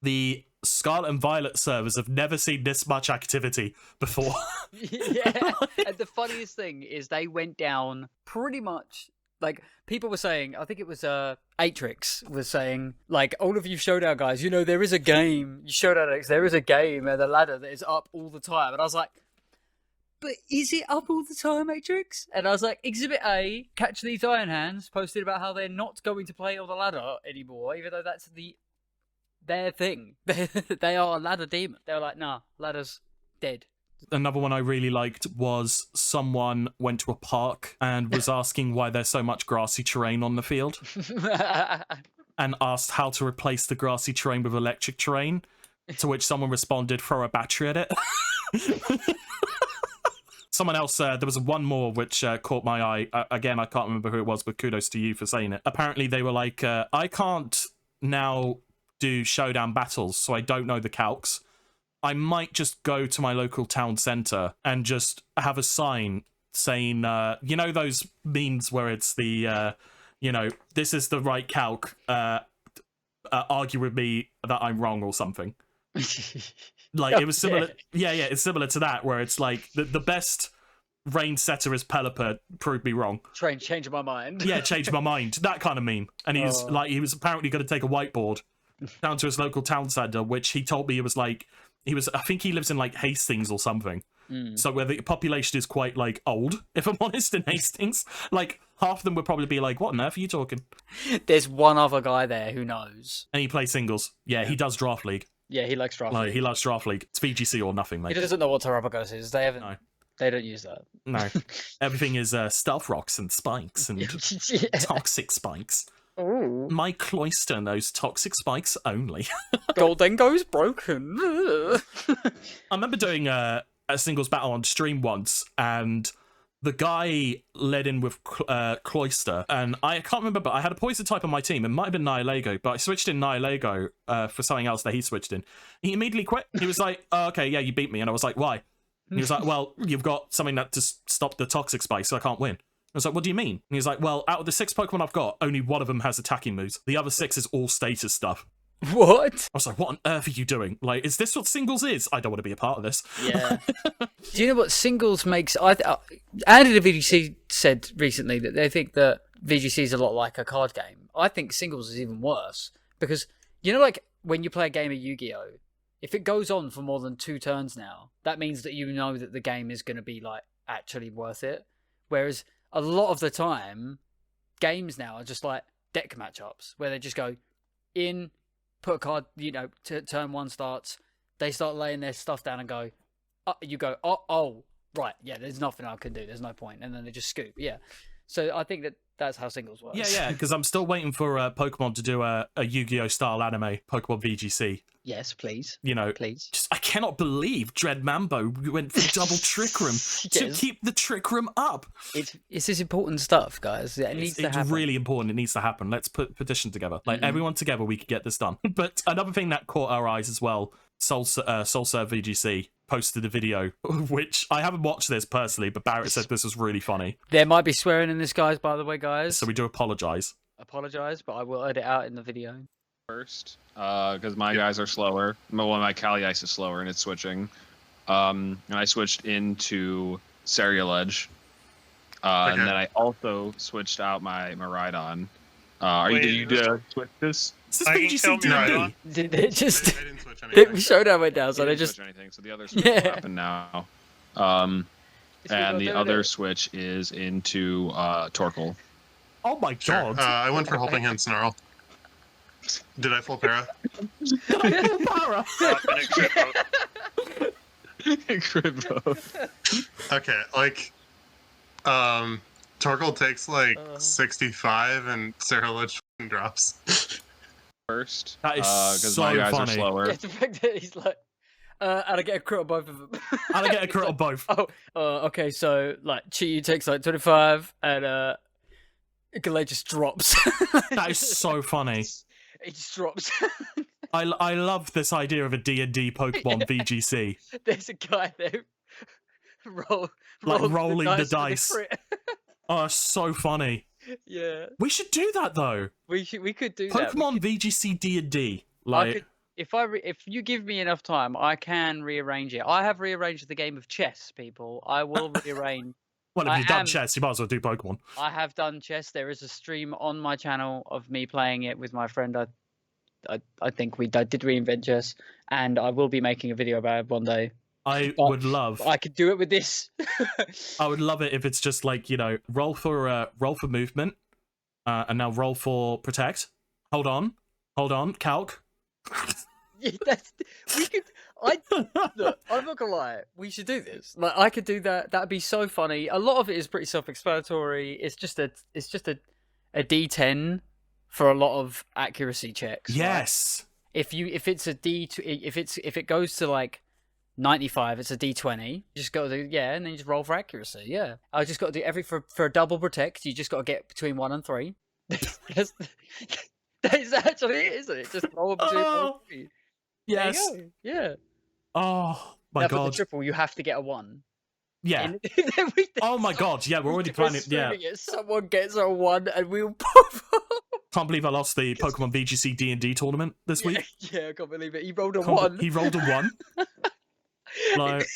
Speaker 2: the Scarlet and Violet servers have never seen this much activity before.
Speaker 1: Yeah. And the funniest thing is they went down pretty much. Like, people were saying, I think it was Atrix was saying, like, all of you Showdown guys, you know, there is a game, you Showdown X, there is a game and the ladder that is up all the time. And I was like, but is it up all the time, Atrix? And I was like, Exhibit A, Catch These Iron Hands, posted about how they're not going to play on the ladder anymore, even though that's their thing. They are a ladder demon. They were like, nah, ladder's dead.
Speaker 2: Another one I really liked was someone went to a park and was asking why there's so much grassy terrain on the field and asked how to replace the grassy terrain with electric terrain, to which someone responded, throw a battery at it. Someone else, there was one more which caught my eye. Again, I can't remember who it was, but kudos to you for saying it. Apparently they were like, I can't now do showdown battles, so I don't know the calcs. I might just go to my local town centre and just have a sign saying, you know, those memes where it's the, you know, this is the right calc, argue with me that I'm wrong or something. Like, it was similar. Yeah, it's similar to that, where it's like the best range setter is Pelipper, proved me wrong.
Speaker 3: Change my mind.
Speaker 2: Yeah, change my mind. That kind of meme. And he was like, he was apparently going to take a whiteboard down to his local town centre, which he told me it was like, I think he lives in like Hastings or something. So where the population is quite like old, if I'm honest, in Hastings. Like half of them would probably be like, what on earth are you talking?
Speaker 1: There's one other guy there who knows.
Speaker 2: And he plays singles. Yeah, he does Draft League.
Speaker 3: Yeah, he likes Draft League.
Speaker 2: He loves Draft League. It's VGC or nothing, mate.
Speaker 1: He doesn't know what Terrapagos is. They haven't.
Speaker 2: No.
Speaker 3: They don't use that.
Speaker 2: No. Everything is stealth rocks and spikes and toxic spikes.
Speaker 3: Ooh.
Speaker 2: My cloister knows toxic spikes only.
Speaker 1: Goldengo's broken.
Speaker 2: I remember doing a singles battle on stream once, and the guy led in with cloister, and I can't remember, but I had a poison type on my team. It might have been Nihilego, but I switched in Nihilego for something else that he switched in. He immediately quit. He was like, oh, okay, yeah, you beat me. And I was like, why? And he was like, well, you've got something that to stop the toxic spike, so I can't win. I was like, what do you mean? And he's like, well, out of the 6 Pokemon I've got, only one of them has attacking moves. The other 6 is all status stuff.
Speaker 1: What?
Speaker 2: I was like, what on earth are you doing? Like, is this what singles is? I don't want to be a part of this.
Speaker 1: Yeah. Do you know what singles makes... Andy the VGC said recently that they think that VGC is a lot like a card game. I think singles is even worse. Because, you know, like, when you play a game of Yu-Gi-Oh!, if it goes on for more than 2 turns now, that means that you know that the game is going to be, like, actually worth it. Whereas a lot of the time, games now are just like deck matchups, where they just go in, put a card, you know, turn 1 starts, they start laying their stuff down and go, you go, oh, right, yeah, there's nothing I can do, there's no point, and then they just scoop, yeah. So I think that's how singles work.
Speaker 2: Yeah, because I'm still waiting for Pokemon to do a Yu-Gi-Oh style anime, Pokemon VGC.
Speaker 3: Yes, please.
Speaker 2: You know,
Speaker 3: please.
Speaker 2: I cannot believe Dread Mambo went for double Trick Room to keep the Trick Room up.
Speaker 1: It's this important stuff, guys. It needs to happen.
Speaker 2: It's really important. It needs to happen. Let's put a petition together. Like, everyone together, we could get this done. But another thing that caught our eyes as well, Soul Serve VGC posted a video, which I haven't watched this personally, but Barrett said this was really funny.
Speaker 1: There might be swearing in this, guys, by the way, guys.
Speaker 2: So we do apologise.
Speaker 3: Apologise, but I will edit out in the video.
Speaker 4: First, because my guys are slower. Well, my Kali Ice is slower and it's switching. And I switched into Ceruledge. And then I also switched out my Miraidon. Did you switch this?
Speaker 2: Is this VGC D&D?
Speaker 1: Did they just...
Speaker 5: I didn't switch anything.
Speaker 1: Showdown went down, so they just...
Speaker 4: Switch anything, so the other switch will happen now. And the other switch is into Torkoal.
Speaker 2: Oh my god.
Speaker 5: Sure. I went for Helping Hand Snarl. Did I full para?
Speaker 2: Para.
Speaker 5: Okay, like, Torkoal takes like 65 and Ceruledge drops.
Speaker 4: First,
Speaker 2: that is
Speaker 4: because
Speaker 2: so
Speaker 4: my guys
Speaker 2: funny.
Speaker 4: are slower.
Speaker 3: Yeah, the fact that he's like, and I get a crit on both of them.
Speaker 2: And I get a crit on both.
Speaker 1: Okay, so, like, Chi takes, like, 25, and, Galay just drops.
Speaker 2: That is so funny.
Speaker 3: It just drops.
Speaker 2: I love this idea of a D&D Pokemon VGC.
Speaker 3: There's a guy there rolling
Speaker 2: the
Speaker 3: with a
Speaker 2: dice.
Speaker 3: crit.
Speaker 2: Oh, so funny.
Speaker 3: Yeah.
Speaker 2: We should do that though.
Speaker 3: We could do that.
Speaker 2: Pokemon VGC D&D.
Speaker 3: I
Speaker 2: Like,
Speaker 3: could, if you give me enough time, I can rearrange it. I have rearranged the game of chess, people. I will rearrange.
Speaker 2: well, if you've done chess, you might as well do Pokemon.
Speaker 3: I have done chess. There is a stream on my channel of me playing it with my friend. I think I did reinvent chess, and I will be making a video about it one day.
Speaker 2: I could
Speaker 3: do it with this.
Speaker 2: I would love it if it's just like, you know, roll for movement, and now roll for protect. Hold on, calc.
Speaker 3: Yeah, look, I'm not gonna lie. We should do this. Like, I could do that. That'd be so funny. A lot of it is pretty self-explanatory. It's just a D10 for a lot of accuracy checks.
Speaker 2: Yes.
Speaker 3: Right? If it goes to like 95, it's a D20. You just got to do, and then you just roll for accuracy. Yeah, I just got to do for a double protect. You just got to get between 1 and 3. That is actually it, isn't it? Just roll between 1 and 3.
Speaker 2: Yes.
Speaker 3: Yeah.
Speaker 2: Oh my god.
Speaker 3: For the triple, you have to get a 1.
Speaker 2: Yeah. Oh my god. Yeah, we're already planning. Yeah.
Speaker 3: Someone gets a 1 and we'll pop up.
Speaker 2: Can't believe I lost the Pokemon VGC D&D tournament this week.
Speaker 3: Yeah, I can't believe it. He rolled a 1.
Speaker 2: He rolled a 1. Like,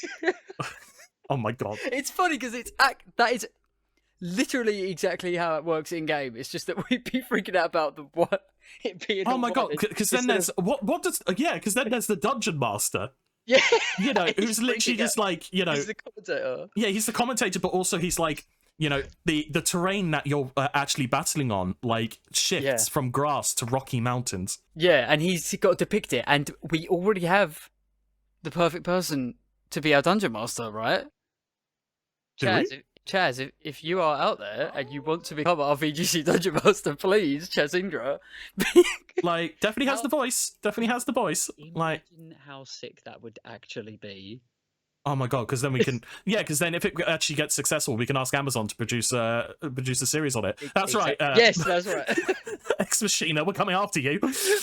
Speaker 2: oh my god.
Speaker 3: It's funny because that is literally exactly how it works in game. It's just that we'd be freaking out about it being.
Speaker 2: Oh my god! Because then there's because then there's the dungeon master.
Speaker 3: Yeah,
Speaker 2: you know, who's literally just like, you know,
Speaker 3: he's the commentator.
Speaker 2: Yeah, he's the commentator, but also he's like, you know, the terrain that you're actually battling on, like, shifts from grass to rocky mountains.
Speaker 3: Yeah, and he's got to depict it, and we already have the perfect person to be our dungeon master, right? Chaz, if you are out there and you want to become our VGC dungeon master, please, Chaz Indra.
Speaker 2: Like, definitely has the voice. Definitely has the voice. Like,
Speaker 3: imagine how sick that would actually be.
Speaker 2: Oh my god! Because then we can, because then if it actually gets successful, we can ask Amazon to produce a series on it. That's right.
Speaker 3: Yes, that's right.
Speaker 2: Ex Machina, we're coming after you.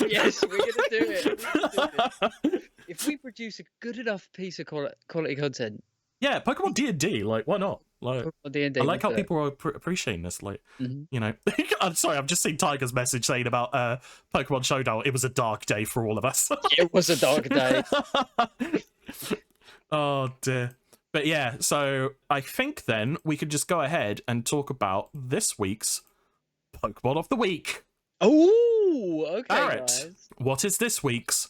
Speaker 3: Yes, we're gonna do it. If we produce a good enough piece of quality content.
Speaker 2: Yeah, Pokemon D&D, like, why not? Like,
Speaker 3: D&D,
Speaker 2: I like how people are appreciating this. Like, you know, I'm sorry, I've just seen Tiger's message saying about Pokemon Showdown. It was a dark day for all of us.
Speaker 3: It was a dark day.
Speaker 2: Oh dear. But yeah, so I think then we could just go ahead and talk about this week's Pokemon of the Week.
Speaker 3: Oh, okay,
Speaker 2: Barrett,
Speaker 3: guys.
Speaker 2: What is this week's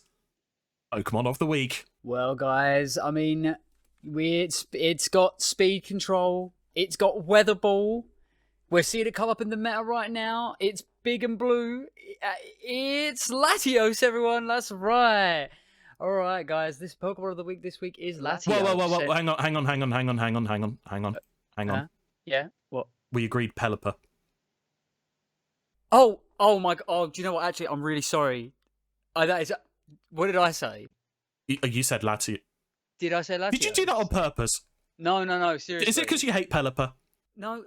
Speaker 2: Pokemon of the Week?
Speaker 3: Well, guys, I mean, it's got speed control. It's got weather ball. We're seeing it come up in the meta right now. It's big and blue. It's Latios, everyone. That's right. All right, guys. This Pokemon of the Week this week is Latios.
Speaker 2: Whoa. Hang on.
Speaker 3: Yeah. What?
Speaker 2: We agreed Pelipper.
Speaker 3: Oh my god. Oh, do you know what? Actually, I'm really sorry. What did I say?
Speaker 2: You said Latios.
Speaker 3: Did I say Latios?
Speaker 2: Did you do that on purpose?
Speaker 3: No. Seriously.
Speaker 2: Is it because you hate Pelipper?
Speaker 3: No,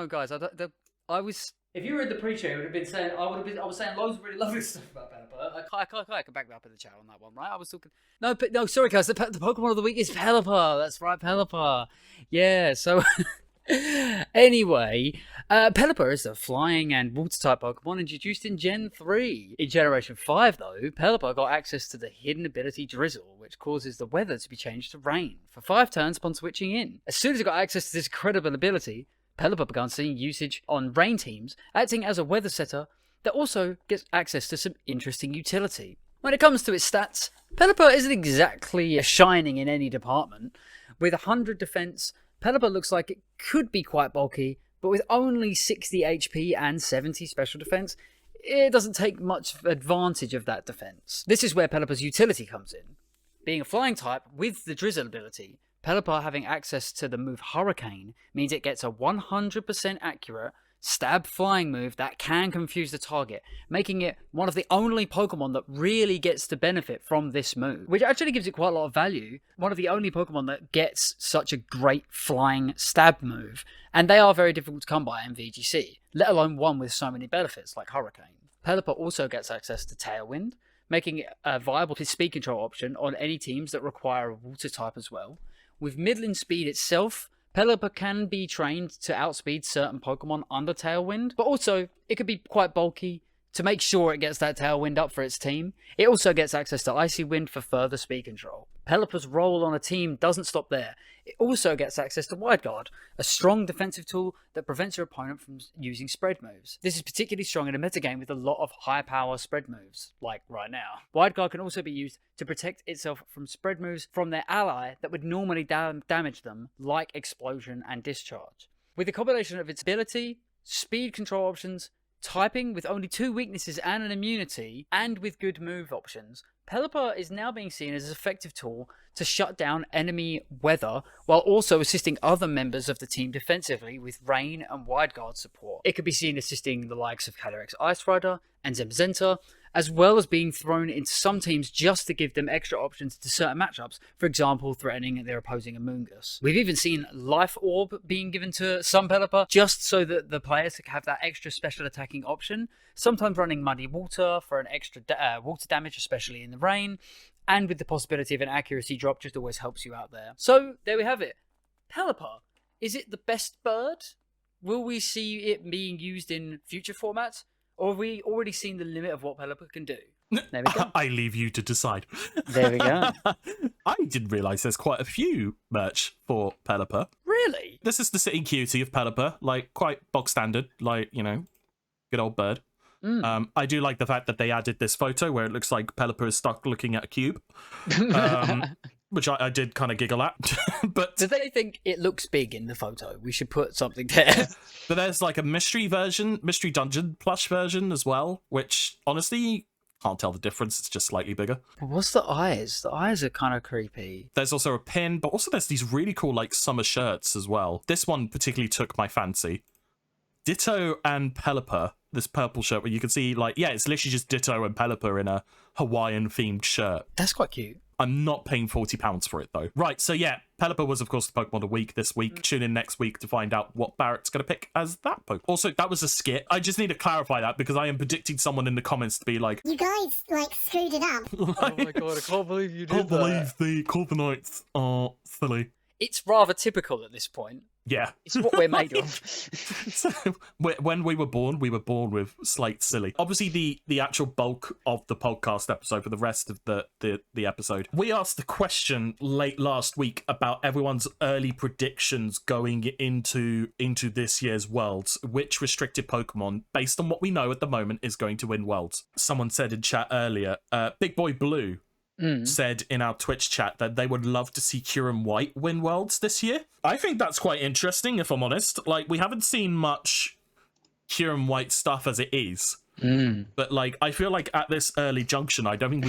Speaker 3: guys. I was. If you were in the pre-show, you would have been saying. I was saying loads of really lovely stuff about Pelipper. I can back me up in the chat on that one, right? I was talking. No, sorry, guys. The Pokemon of the Week is Pelipper. That's right, Pelipper. Yeah. So. Anyway, Pelipper is a flying and water-type Pokemon introduced in Gen 3. In Generation 5, though, Pelipper got access to the hidden ability Drizzle, which causes the weather to be changed to rain for 5 turns upon switching in. As soon as it got access to this incredible ability, Pelipper began seeing usage on rain teams, acting as a weather setter that also gets access to some interesting utility. When it comes to its stats, Pelipper isn't exactly shining in any department. With 100 defense, Pelipper looks like it could be quite bulky, but with only 60 HP and 70 special defense, it doesn't take much advantage of that defense. This is where Pelipper's utility comes in. Being a flying type with the Drizzle ability, Pelipper having access to the move Hurricane means it gets a 100% accurate stab flying move that can confuse the target, making it one of the only Pokemon that really gets to benefit from this move, which actually gives it quite a lot of value. One of the only Pokemon that gets such a great flying stab move, and they are very difficult to come by in VGC, let alone one with so many benefits like Hurricane. Pelipper also gets access to Tailwind, making it a viable speed control option on any teams that require a water type as well. With Midland Speed itself, Pelipper can be trained to outspeed certain Pokemon under Tailwind, but also it could be quite bulky to make sure it gets that Tailwind up for its team. It also gets access to Icy Wind for further speed control. Pelipper's role on a team doesn't stop there. It also gets access to Wide Guard, a strong defensive tool that prevents your opponent from using spread moves. This is particularly strong in a metagame with a lot of high power spread moves, like right now. Wide Guard can also be used to protect itself from spread moves from their ally that would normally damage them, like Explosion and Discharge. With the combination of its ability, speed control options, typing with only 2 weaknesses and an immunity, and with good move options, Pelipper is now being seen as an effective tool to shut down enemy weather while also assisting other members of the team defensively with rain and wide guard support. It could be seen assisting the likes of Calyrex Ice Rider and Zemzenta, as well as being thrown into some teams just to give them extra options to certain matchups, for example, threatening their opposing Amoonguss. We've even seen Life Orb being given to some Pelipper just so that the players have that extra special attacking option, sometimes running Muddy Water for an extra water damage, especially in the rain, and with the possibility of an accuracy drop just always helps you out there. So, there we have it. Pelipper, is it the best bird? Will we see it being used in future formats? Or have we already seen the limit of what Pelipper can do? There we go.
Speaker 2: I leave you to decide.
Speaker 3: There we go.
Speaker 2: I didn't realise there's quite a few merch for Pelipper.
Speaker 3: Really?
Speaker 2: This is the sitting cutie of Pelipper, like quite box standard, like, you know, good old bird. I do like the fact that they added this photo where it looks like Pelipper is stuck looking at a cube, which I did kind of giggle at. But
Speaker 3: do they think it looks big in the photo? We should put something there.
Speaker 2: But there's like a mystery dungeon plush version as well, which honestly can't tell the difference. It's just slightly bigger.
Speaker 3: What's the eyes? The eyes are kind of creepy.
Speaker 2: There's also a pin, but also there's these really cool like summer shirts as well. This one particularly took my fancy. Ditto and Pelipper, this purple shirt where you can see like, yeah, it's literally just Ditto and Pelipper in a Hawaiian themed shirt.
Speaker 3: That's quite cute.
Speaker 2: I'm not paying £40 for it though. Right, so yeah, Pelipper was of course the Pokemon of the week this week. Tune in next week to find out what Barrett's going to pick as that Pokemon. Also, that was a skit. I just need to clarify that because I am predicting someone in the comments to be like,
Speaker 6: you guys like screwed it up.
Speaker 3: Oh my god, I can't believe you did that.
Speaker 2: I can't believe the Corviknights are silly.
Speaker 3: It's rather typical at this point.
Speaker 2: Yeah.
Speaker 3: It's what we're made of.
Speaker 2: So, when we were born with Slate Silly. Obviously, the actual bulk of the podcast episode for the rest of the episode, we asked the question late last week about everyone's early predictions going into this year's Worlds. Which restricted Pokemon, based on what we know at the moment, is going to win Worlds? Someone said in chat earlier, Big Boy Blue said in our Twitch chat that they would love to see Kyurem White win Worlds this year. I think that's quite interesting, if I'm honest. Like, we haven't seen much Kyurem White stuff as it is. But like, I feel like at this early junction, I don't think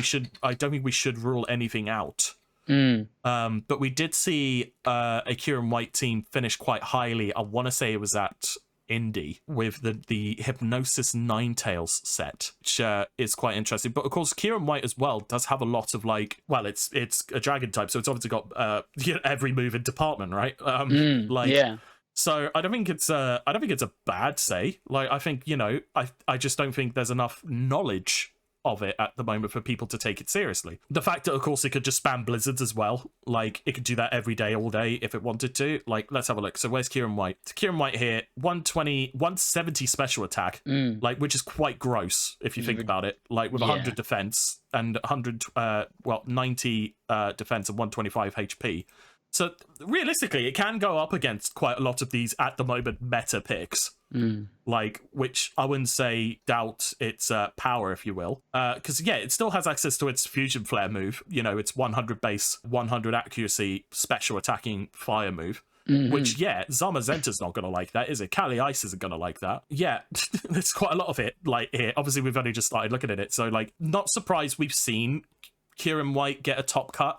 Speaker 2: we should rule anything out. But we did see a Kyurem White team finish quite highly. I want to say it was at Indie with the Hypnosis Ninetales set, which is quite interesting. But of course, Kyurem White as well does have a lot of like, well, it's a dragon type, so it's obviously got every move in department, right? Yeah. So I don't think it's a bad say. Like, I think, you know, I just don't think there's enough knowledge of it at the moment for people to take it seriously. The fact that, of course, it could just spam blizzards as well. Like, it could do that every day, all day, if it wanted to. Like, let's have a look. So where's Kyurem White? Kyurem White here, 170 special attack, like, which is quite gross if you think about it. Like, with 100 defense and 90 defense and 125 HP. So realistically, it can go up against quite a lot of these at the moment meta picks, like, which I wouldn't say doubt its power, if you will, because yeah, it still has access to its Fusion Flare move. You know, it's 100 base, 100 accuracy, special attacking fire move. Which, yeah, Zamazenta's not going to like that, is it? Cali Ice isn't going to like that. Yeah, there's quite a lot of it, like, here. Obviously, we've only just started looking at it, so, like, not surprised we've seen Kyurem White get a top cut.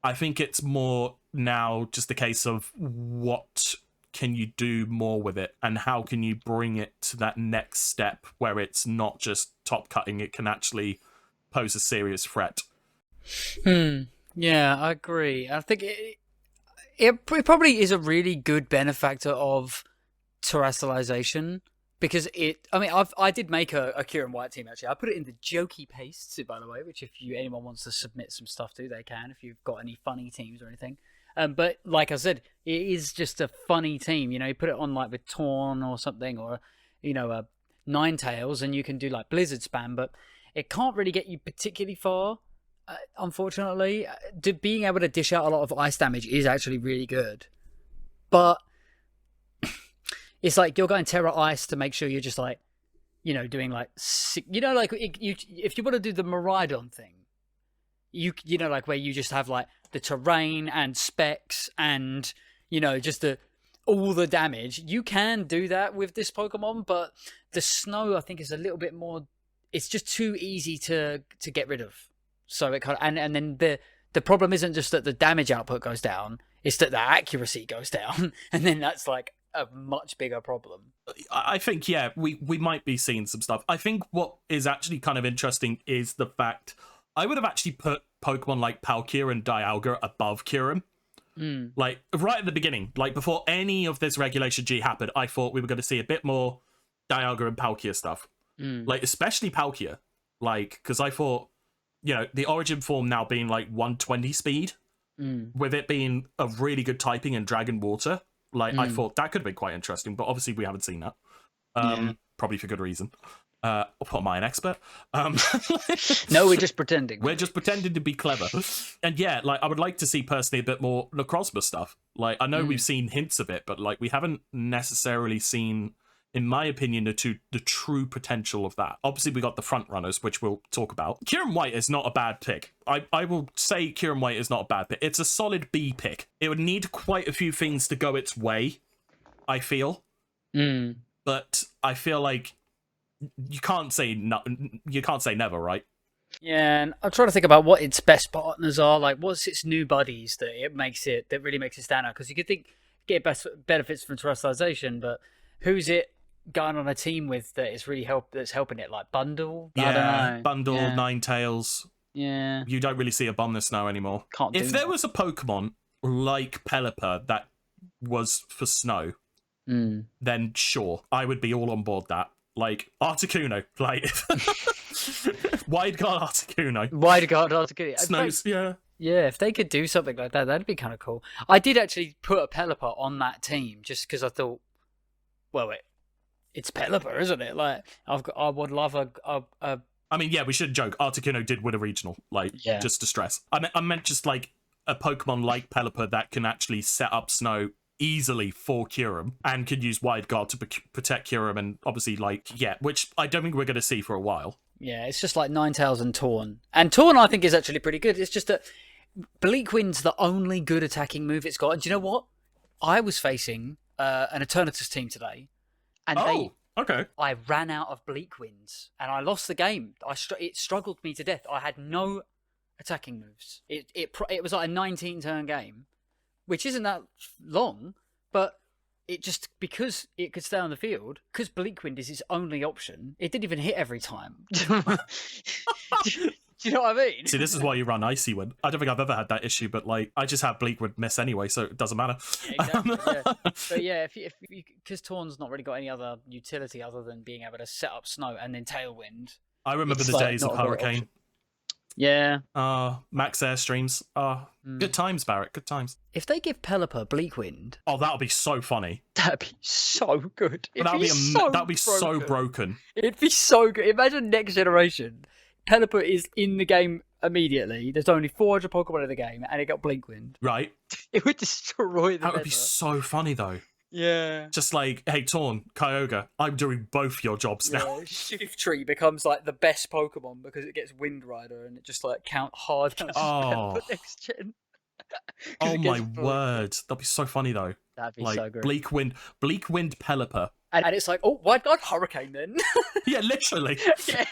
Speaker 2: I think it's more now just a case of what can you do more with it and how can you bring it to that next step where it's not just top cutting, it can actually pose a serious threat.
Speaker 3: Yeah, I agree. I think it probably is a really good benefactor of terrestrialization because I did make a Kieran White team actually. I put it in the jokey pastes, by the way, which if anyone wants to submit some stuff to, they can. If you've got any funny teams or anything. But like I said, it is just a funny team. You know, you put it on like with Torn or something, or a Ninetales, and you can do like Blizzard spam, but it can't really get you particularly far. Unfortunately, being able to dish out a lot of ice damage is actually really good, but it's like you're going Terra Ice to make sure you're just like, doing like, like if you want to do the Miraidon thing, like where you just have like the terrain and specs and just all the damage, you can do that with this Pokemon, but the snow I think is a little bit more. It's just too easy to get rid of. So it kind of, and then the problem isn't just that the damage output goes down; it's that the accuracy goes down, and then that's like a much bigger problem.
Speaker 2: I think we might be seeing some stuff. I think what is actually kind of interesting is the fact I would have actually put Pokemon like Palkia and Dialga above Kyurem. Like right at the beginning, like before any of this Regulation G happened, I thought we were going to see a bit more Dialga and Palkia stuff. Like especially Palkia, like because I thought. The origin form now being like 120 speed, with it being a really good typing and Dragon Water, like I thought that could have been quite interesting, but obviously we haven't seen that. Probably for good reason. What am I, an expert?
Speaker 3: No, we're just pretending.
Speaker 2: We're just pretending to be clever. And like I would like to see personally a bit more Necrozma stuff. Like I know we've seen hints of it, but like we haven't necessarily seen, in my opinion, the true potential of that. Obviously, we got the front runners, which we'll talk about. Kieran White is not a bad pick. I will say Kieran White is not a bad pick. It's a solid B pick. It would need quite a few things to go its way, I feel. But I feel like you can't say never, right?
Speaker 3: Yeah, and I'm trying to think about what its best partners are. Like, what's its new buddies that really makes it stand out? Because you could think get best benefits from terrestrialization, but who's it going on a team with that is really that's helping it? Like Bundle?
Speaker 2: Yeah,
Speaker 3: I don't know.
Speaker 2: Bundle, Ninetales.
Speaker 3: Yeah.
Speaker 2: You don't really see a Bomb the Snow anymore. If there was a Pokemon like Pelipper that was for snow, then sure, I would be all on board that. Like Articuno, like Wide Guard Articuno.
Speaker 3: Wide Guard Articuno.
Speaker 2: Snows, yeah.
Speaker 3: Yeah, if they could do something like that, that'd be kind of cool. I did actually put a Pelipper on that team just because I thought, well, it's Pelipper, isn't it? Like, I would love a.
Speaker 2: I mean, yeah, we should joke. Articuno did win a regional, just to stress. I meant just like a Pokemon like Pelipper that can actually set up snow easily for Kyurem and could use Wide Guard to protect Kyurem, and obviously, which I don't think we're going to see for a while.
Speaker 3: Yeah, it's just like Ninetales and Torn. And Torn, I think, is actually pretty good. It's just that Bleak Wind's the only good attacking move it's got. And do you know what? I was facing an Eternatus team today, and I ran out of Bleak Winds, and I lost the game. It struggled me to death. I had no attacking moves. It was like a 19-turn game, which isn't that long, but it just, because it could stay on the field, because Bleak Wind is its only option, it didn't even hit every time. Do you know what I mean?
Speaker 2: See, this is why you run Icy Wind. I don't think I've ever had that issue, but I just have Bleak Wind miss anyway, so it doesn't matter.
Speaker 3: Yeah, exactly. Yeah. But yeah, because Torn's not really got any other utility other than being able to set up snow and then Tailwind.
Speaker 2: I remember the days of Hurricane.
Speaker 3: Yeah.
Speaker 2: Max Airstreams. Good times, Barrett. Good times.
Speaker 3: If they give Pelipper Bleak Wind,
Speaker 2: that would be so funny.
Speaker 3: That'd be so good.
Speaker 2: That'd be so broken.
Speaker 3: It'd be so good. Imagine next generation. Pelipper is in the game immediately. There's only 400 Pokemon in the game, and it got Bleak Wind.
Speaker 2: Right.
Speaker 3: It would destroy the
Speaker 2: That would be so funny, though.
Speaker 3: Yeah.
Speaker 2: Just like, hey, Torn, Kyogre, I'm doing both your jobs now.
Speaker 3: Shift Tree becomes like the best Pokemon because it gets Wind Rider, and it just like count hard.
Speaker 2: Oh.
Speaker 3: Next gen.
Speaker 2: Oh my word. That'd be so funny, though.
Speaker 3: That'd be
Speaker 2: like,
Speaker 3: so good.
Speaker 2: Bleak Wind Pelipper.
Speaker 3: And it's like, oh, Wide Guard Hurricane then.
Speaker 2: Yeah, literally.
Speaker 3: Yeah.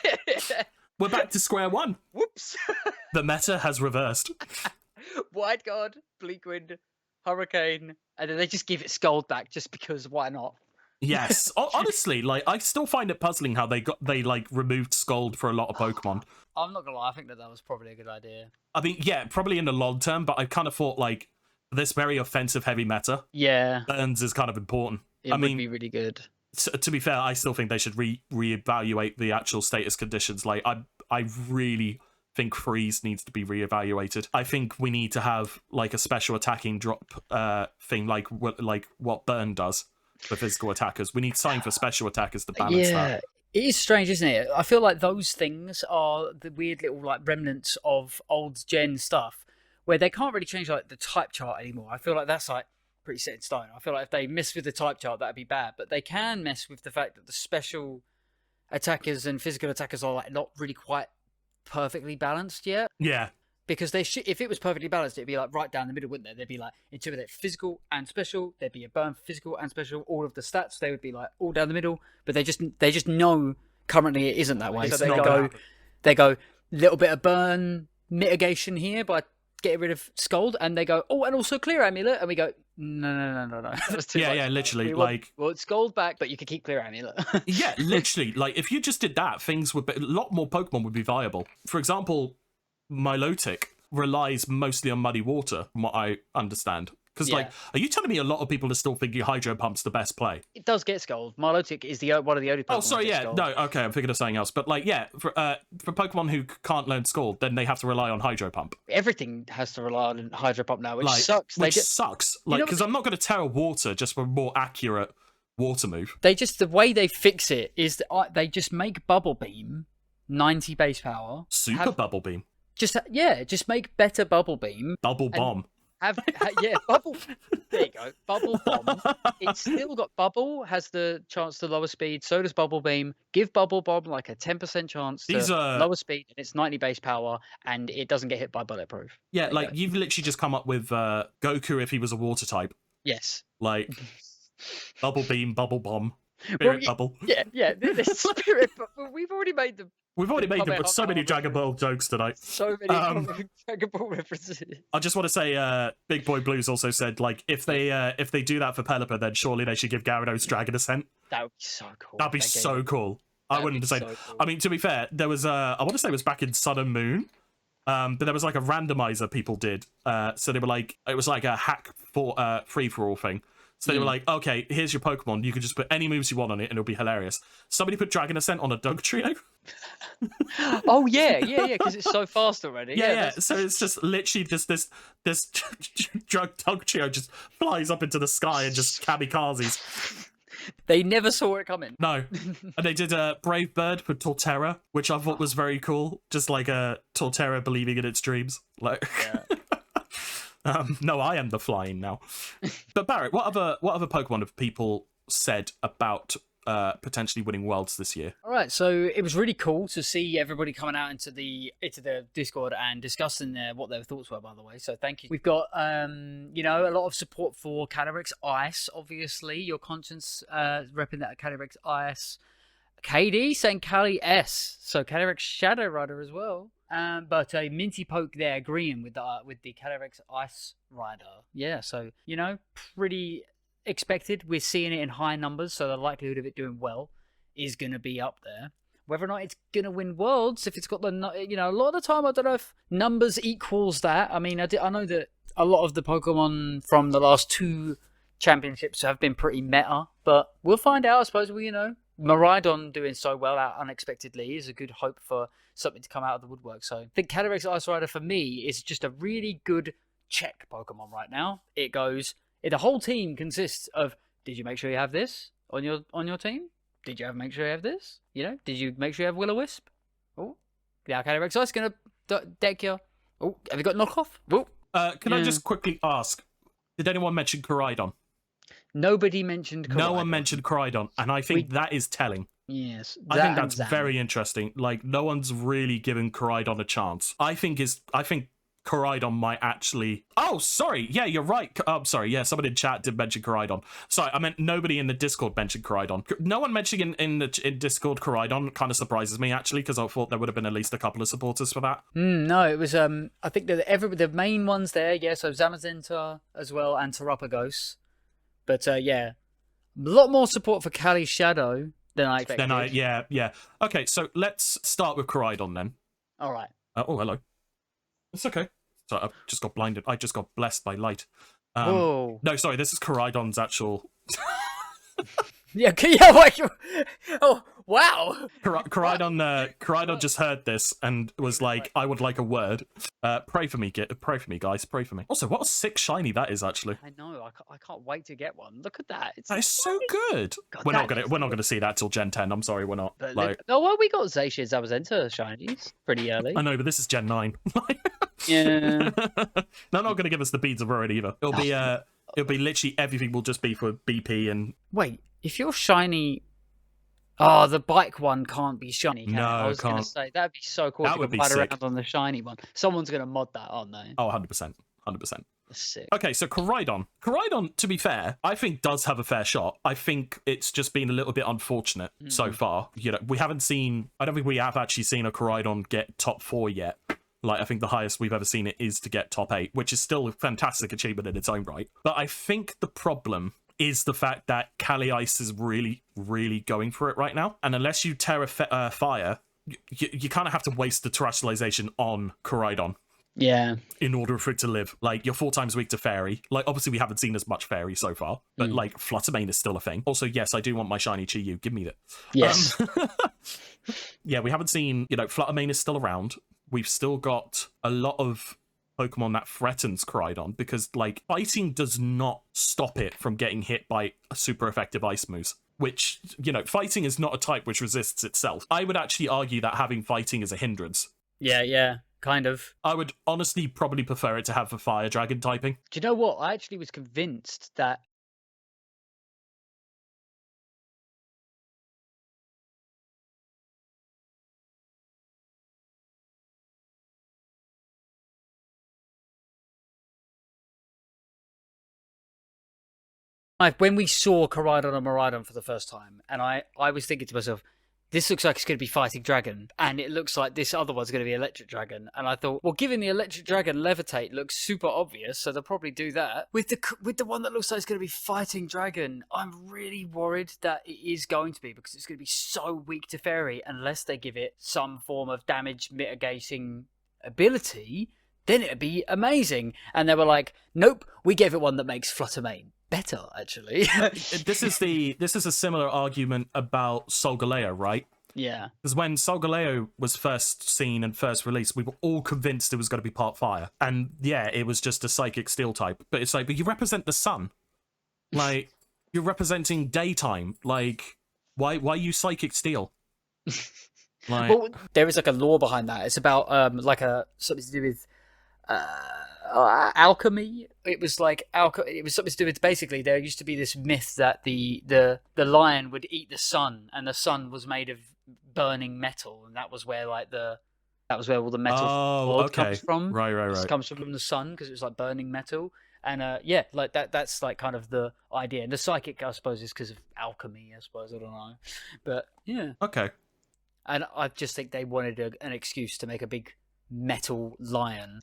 Speaker 2: We're back to square one.
Speaker 3: Whoops.
Speaker 2: The meta has reversed.
Speaker 3: Wide Guard, Bleak Wind, Hurricane, and then they just give it Scald back just because why not?
Speaker 2: Yes. Honestly, I still find it puzzling how they removed Scald for a lot of Pokemon.
Speaker 3: I'm not gonna lie, I think that was probably a good idea.
Speaker 2: I mean, yeah, probably in the long term, but I kind of thought this very offensive heavy meta.
Speaker 3: Yeah.
Speaker 2: Burns is kind of important.
Speaker 3: It would be really good.
Speaker 2: to be fair, I still think they should reevaluate the actual status conditions. Like, I really think freeze needs to be reevaluated. I think we need to have like a special attacking drop thing, like what burn does for physical attackers. We need something for special attackers to balance that.
Speaker 3: It is strange, isn't it? I feel like those things are the weird little like remnants of old gen stuff where they can't really change like the type chart anymore. I feel like that's like pretty set in stone. I feel like if they mess with the type chart, that'd be bad. But they can mess with the fact that the special attackers and physical attackers are like not really quite perfectly balanced yet.
Speaker 2: Yeah.
Speaker 3: Because they should, if it was perfectly balanced, it'd be like right down the middle, wouldn't there? There'd be like intimidate physical and special. There'd be a burn physical and special. All of the stats they would be like all down the middle. But they just know currently it isn't that way. So they go little bit of burn mitigation here by getting rid of Scold, and they go, oh, and also clear amulet, and we go, no.
Speaker 2: Yeah, literally, like,
Speaker 3: well, it's Scold back, but you can keep clear amulet.
Speaker 2: Yeah, literally, like if you just did that, things would be, a lot more Pokemon would be viable. For example, Milotic relies mostly on muddy water, from what I understand. Because, like, are you telling me a lot of people are still thinking Hydro Pump's the best play?
Speaker 3: It does get Scold. Milotic is one of the only Pokemon.
Speaker 2: Oh, sorry, yeah. No, okay, I'm thinking of something else. But, like, yeah, for Pokemon who can't learn Scald, then they have to rely on Hydro Pump.
Speaker 3: Everything has to rely on Hydro Pump now, which
Speaker 2: like,
Speaker 3: sucks.
Speaker 2: Which sucks. Like, because I'm not going to Terra Water just for a more accurate water move.
Speaker 3: The way they fix it is that they just make Bubble Beam 90 base power.
Speaker 2: Super Bubble Beam.
Speaker 3: Just make better Bubble Beam.
Speaker 2: Bubble Bomb.
Speaker 3: Bubble. There you go. Bubble Bomb. It's still got Bubble, has the chance to lower speed. So does Bubble Beam. Give Bubble Bomb like a 10% chance to lower speed, and it's 90 base power, and it doesn't get hit by bulletproof.
Speaker 2: Yeah, like you've literally just come up with Goku if he was a water type.
Speaker 3: Yes.
Speaker 2: Like Bubble Beam, Bubble Bomb, Spirit Bubble.
Speaker 3: Yeah. The Spirit Bubble. We've already made them.
Speaker 2: We've already made them, but so many Dragon Ball jokes tonight.
Speaker 3: So many Dragon Ball references.
Speaker 2: I just want to say, Big Boy Blues also said, like, if they do that for Pelipper, then surely they should give Gyarados Dragon Ascent.
Speaker 3: That would be so cool.
Speaker 2: That'd be so cool. I wouldn't say. So cool. I mean, to be fair, there was I want to say it was back in Sun and Moon, but there was like a randomizer people did. So they were like, it was like a hack for free for all thing. So they were like, okay, here's your Pokemon. You can just put any moves you want on it, and it'll be hilarious. Somebody put Dragon Ascent on a Dugtrio.
Speaker 3: Oh yeah, because it's so fast already.
Speaker 2: Yeah. So it's just literally just this Dugtrio just flies up into the sky and just kamikazes.
Speaker 3: They never saw it coming.
Speaker 2: No. And they did a Brave Bird with Torterra, which I thought was very cool. Just like a Torterra believing in its dreams. Like. Yeah. No, I am the flying now. But Barrett, what other Pokemon have people said about potentially winning Worlds this year? All
Speaker 3: right, so it was really cool to see everybody coming out into the Discord and discussing what their thoughts were. By the way, so thank you. We've got a lot of support for Calyrex Ice. Obviously, your conscience repping that Calyrex Ice. KD saying Cali S, so Calyrex Shadow Rider as well. But a Minty Poke there agreeing with the Calyrex Ice Rider. Yeah, so, pretty expected. We're seeing it in high numbers, so the likelihood of it doing well is going to be up there. Whether or not it's going to win Worlds, if it's got a lot of the time, I don't know if numbers equals that. I mean, I know that a lot of the Pokemon from the last 2 championships have been pretty meta, but we'll find out, I suppose. Miraidon doing so well out unexpectedly is a good hope for something to come out of the woodwork. So I think Calyrex Ice Rider for me is just a really good check Pokemon right now. The whole team consists of, did you make sure you have this on your team? Did you make sure you have this? Did you make sure you have Will-O-Wisp? Oh, yeah, Calyrex Ice gonna deck you. Oh, have you got knockoff? Oh,
Speaker 2: can I just quickly ask, did anyone mention Koraidon?
Speaker 3: Nobody mentioned Koraidon.
Speaker 2: No one mentioned Koraidon, and I think that is telling.
Speaker 3: Yes.
Speaker 2: I think that's very interesting. Like, no one's really given Koraidon a chance. I think Koraidon might actually... Oh, sorry. Yeah, you're right. I'm sorry. Yeah, somebody in chat did mention Koraidon. Sorry, I meant nobody in the Discord mentioned Koraidon. No one mentioning in Discord Koraidon kind of surprises me, actually, because I thought there would have been at least a couple of supporters for that.
Speaker 3: No, it was... I think that the main ones there, yeah, so Zamazenta as well, and Terapagos. But, yeah, a lot more support for Cali Shadow than I expected.
Speaker 2: Yeah. Okay, so let's start with Koraidon then.
Speaker 3: All right.
Speaker 2: Oh, hello. It's okay. So I just got blinded. I just got blessed by light.
Speaker 3: Whoa.
Speaker 2: No, sorry, this is Koraidon's actual...
Speaker 3: Yeah, yeah. Like, oh, wow.
Speaker 2: Koraidon just heard this and was like, "I would like a word. Pray for me, guys. Pray for me." Also, what a sick shiny that is, actually.
Speaker 3: I know. I can't wait to get one. Look at that.
Speaker 2: That is so good.
Speaker 3: God,
Speaker 2: We're not gonna see that till Gen 10. I'm sorry, we're not.
Speaker 3: But
Speaker 2: Like,
Speaker 3: no, well, we got Zacia's Abazenta shinies pretty early.
Speaker 2: I know, but this is Gen 9.
Speaker 3: Yeah.
Speaker 2: They're not gonna give us the beads of Road either. It'll be literally everything will just be for BP and.
Speaker 3: Wait, if you're shiny. Oh, the bike one can't be shiny. Can
Speaker 2: No,
Speaker 3: it? I was going to
Speaker 2: can't.
Speaker 3: say that'd be so cool.
Speaker 2: That
Speaker 3: if you
Speaker 2: would
Speaker 3: could
Speaker 2: be
Speaker 3: ride
Speaker 2: sick.
Speaker 3: around on the shiny one. Someone's going to mod that, aren't they?
Speaker 2: Oh, 100%. 100%.
Speaker 3: That's sick.
Speaker 2: Okay, so Koraidon. Koraidon, to be fair, I think does have a fair shot. I think it's just been a little bit unfortunate so far. You know, I don't think we have actually seen a Koraidon get top 4 yet. Like, I think the highest we've ever seen it is to get top 8, which is still a fantastic achievement in its own right. But I think the problem is the fact that Kali Ice is really, really going for it right now. And unless you Terra Fire, you kind of have to waste the terrestrialization on Koraidon.
Speaker 3: Yeah.
Speaker 2: In order for it to live. Like, you're 4 times weak to Fairy. Like, obviously we haven't seen as much Fairy so far. But, like, Fluttermane is still a thing. Also, yes, I do want my shiny Chi-Yu. Give me that.
Speaker 3: Yes.
Speaker 2: Yeah, we haven't seen, Fluttermane is still around. We've still got a lot of Pokemon that threatens Koraidon because, like, fighting does not stop it from getting hit by a super effective ice moves. Which, fighting is not a type which resists itself. I would actually argue that having fighting is a hindrance.
Speaker 3: Yeah, kind of.
Speaker 2: I would honestly probably prefer it to have a fire dragon typing.
Speaker 3: Do you know what? I actually was convinced that. Like, when we saw Koraidon and Miraidon for the first time, and I was thinking to myself, this looks like it's going to be Fighting Dragon, and it looks like this other one's going to be Electric Dragon. And I thought, well, given the Electric Dragon Levitate looks super obvious, so they'll probably do that. With the one that looks like it's going to be Fighting Dragon, I'm really worried that it is going to be, because it's going to be so weak to Fairy, unless they give it some form of damage mitigating ability, then it'd be amazing. And they were like, nope, we gave it one that makes Fluttermane better, actually.
Speaker 2: This is a similar argument about Solgaleo, right?
Speaker 3: Yeah.
Speaker 2: Because when Solgaleo was first seen and first released, we were all convinced it was going to be part fire. And yeah, it was just a psychic steel type. But it's like, but you represent the sun. Like, you're representing daytime. Like, why you psychic steel? Like,
Speaker 3: well, there is like a lore behind that. It's about something to do with alchemy. It was like it was something to do with, basically there used to be this myth that the lion would eat the sun, and the sun was made of burning metal, and that was where all the metal comes from.
Speaker 2: Right.
Speaker 3: It comes from the sun because it was like burning metal. And like that's like kind of the idea. And the psychic, I suppose, is because of alchemy, I suppose. I don't know. But yeah.
Speaker 2: Okay.
Speaker 3: And I just think they wanted an excuse to make a big metal lion.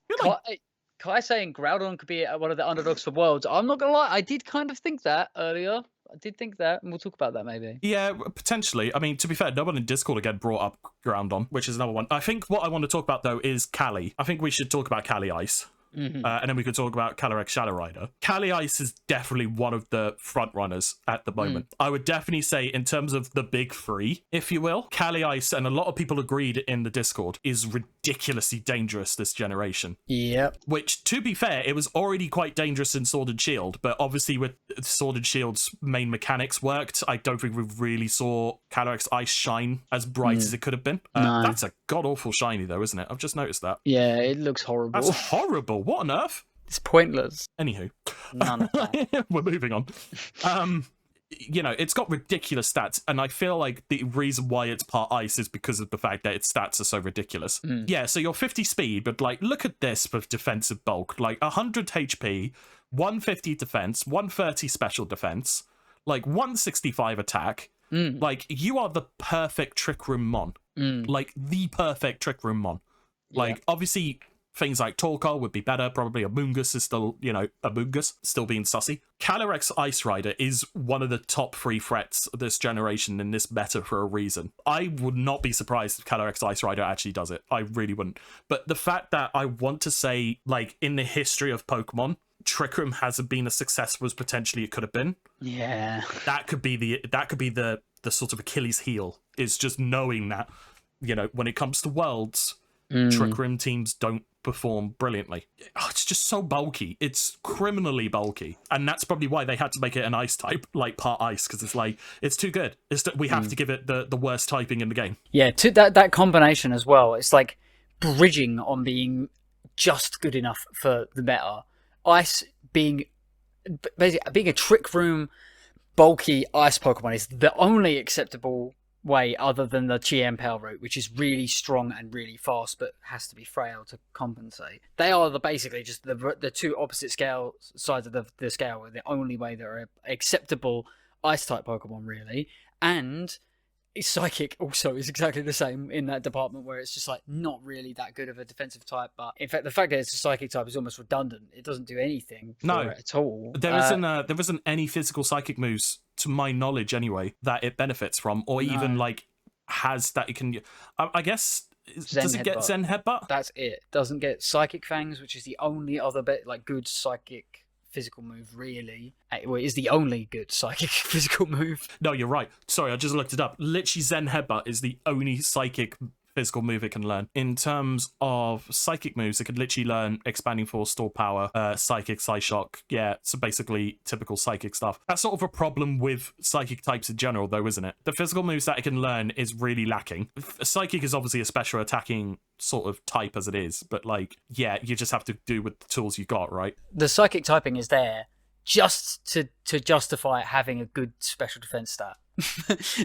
Speaker 3: Kai saying Groudon could be one of the underdogs for Worlds. I'm not gonna lie, I did kind of think that earlier. I did think that, and we'll talk about that maybe.
Speaker 2: Yeah, potentially. I mean, to be fair, no one in Discord again brought up Groudon, which is another one. I think what I want to talk about, though, is Kali. I think we should talk about Kali Ice. And then we could talk about Calyrex Shadow Rider. Kali Ice is definitely one of the front runners at the moment. I would definitely say, in terms of the big three, if you will, Kali Ice, and a lot of people agreed in the Discord, is ridiculously dangerous this generation.
Speaker 3: Yep.
Speaker 2: Which, to be fair, it was already quite dangerous in Sword and Shield, but obviously with Sword and Shield's main mechanics worked, I don't think we really saw Calyrex Ice shine as bright as it could have been.
Speaker 3: No.
Speaker 2: That's a god-awful shiny, though, isn't it? I've just noticed that.
Speaker 3: Yeah, it looks horrible.
Speaker 2: That's horrible. What on earth?
Speaker 3: It's pointless.
Speaker 2: Anywho.
Speaker 3: None of that.
Speaker 2: We're moving on. It's got ridiculous stats, and I feel like the reason why it's part ice is because of the fact that its stats are so ridiculous. Yeah, so you're 50 speed, but like, look at this for defensive bulk. Like 100 HP, 150 defense, 130 special defense, like 165 attack. Like, you are the perfect Trick Room Mon. Like, the perfect Trick Room Mon. Like, obviously, things like Torkoal would be better. Probably Amoonguss is still, Amoonguss, still being sussy. Calyrex Ice Rider is one of the top 3 threats of this generation in this meta for a reason. I would not be surprised if Calyrex Ice Rider actually does it. I really wouldn't. But the fact that I want to say, like, in the history of Pokemon, Trick Room hasn't been as successful as potentially it could have been.
Speaker 1: Yeah.
Speaker 2: That could be the sort of Achilles heel, is just knowing that, you know, when it comes to Worlds, Trick Room teams don't perform brilliantly. Oh, it's just so bulky. It's criminally bulky. And that's probably why they had to make it an ice type, like part ice, because it's like, it's too good. We have to give it the worst typing in the game.
Speaker 1: Yeah, to that combination as well, it's like bridging on being just good enough for the meta. Ice being a Trick Room bulky ice Pokemon is the only acceptable way other than the Chi-Power route, which is really strong and really fast but has to be frail to compensate. They are basically just the two opposite sides of the scale, the only way that are acceptable ice type Pokemon, really. And Psychic also is exactly the same in that department, where it's just like not really that good of a defensive type, but in fact the fact that it's a Psychic type is almost redundant. It doesn't do anything for it at all.
Speaker 2: There isn't any physical Psychic moves, to my knowledge anyway, that it benefits from, or even like has that it can. I guess does it get Zen Headbutt?
Speaker 1: That's it. Doesn't get Psychic Fangs, which is the only other bit like good Psychic physical move, really. Well, it is the only good Psychic physical move.
Speaker 2: No, you're right. Sorry, I just looked it up. Literally, Zen Headbutt is the only Psychic physical move it can learn. In terms of Psychic moves, it can literally learn Expanding Force, Store Power, Psychic, Psyshock. Yeah, so basically typical Psychic stuff. That's sort of a problem with Psychic types in general, though, isn't it? The physical moves that it can learn is really lacking. Psychic is obviously a special attacking sort of type as it is, but like, yeah, you just have to do with the tools you got, right?
Speaker 1: The Psychic typing is there just to justify having a good special defense stat.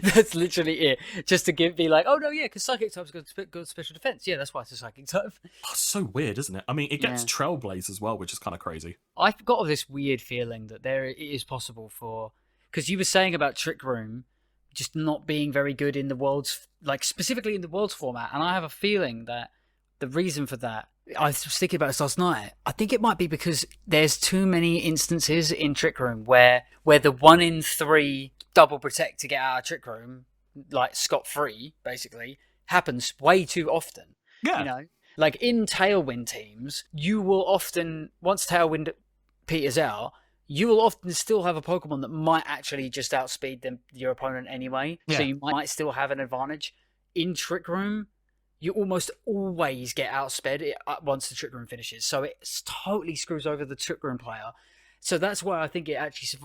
Speaker 1: That's literally it. Just to be like, oh no, yeah, because Psychic type's got good special defense. Yeah, that's why it's a Psychic type.
Speaker 2: Oh, it's so weird, isn't it? I mean, it gets Trailblaze as well, which is kind of crazy.
Speaker 1: I've got this weird feeling that it is possible for, because you were saying about Trick Room just not being very good in the Worlds, like specifically in the Worlds format, and I have a feeling that the reason for that, I was thinking about this last night, I think it might be because there's too many instances in Trick Room where the 1 in 3 double protect to get out of Trick Room, like scot-free, basically, happens way too often.
Speaker 2: Yeah.
Speaker 1: You know? Like in Tailwind teams, you will often, once Tailwind peters out, you will often still have a Pokemon that might actually just outspeed your opponent anyway.
Speaker 2: Yeah.
Speaker 1: So you might still have an advantage. In Trick Room, you almost always get outsped once the Trick Room finishes. So it totally screws over the Trick Room player. So that's why I think it actually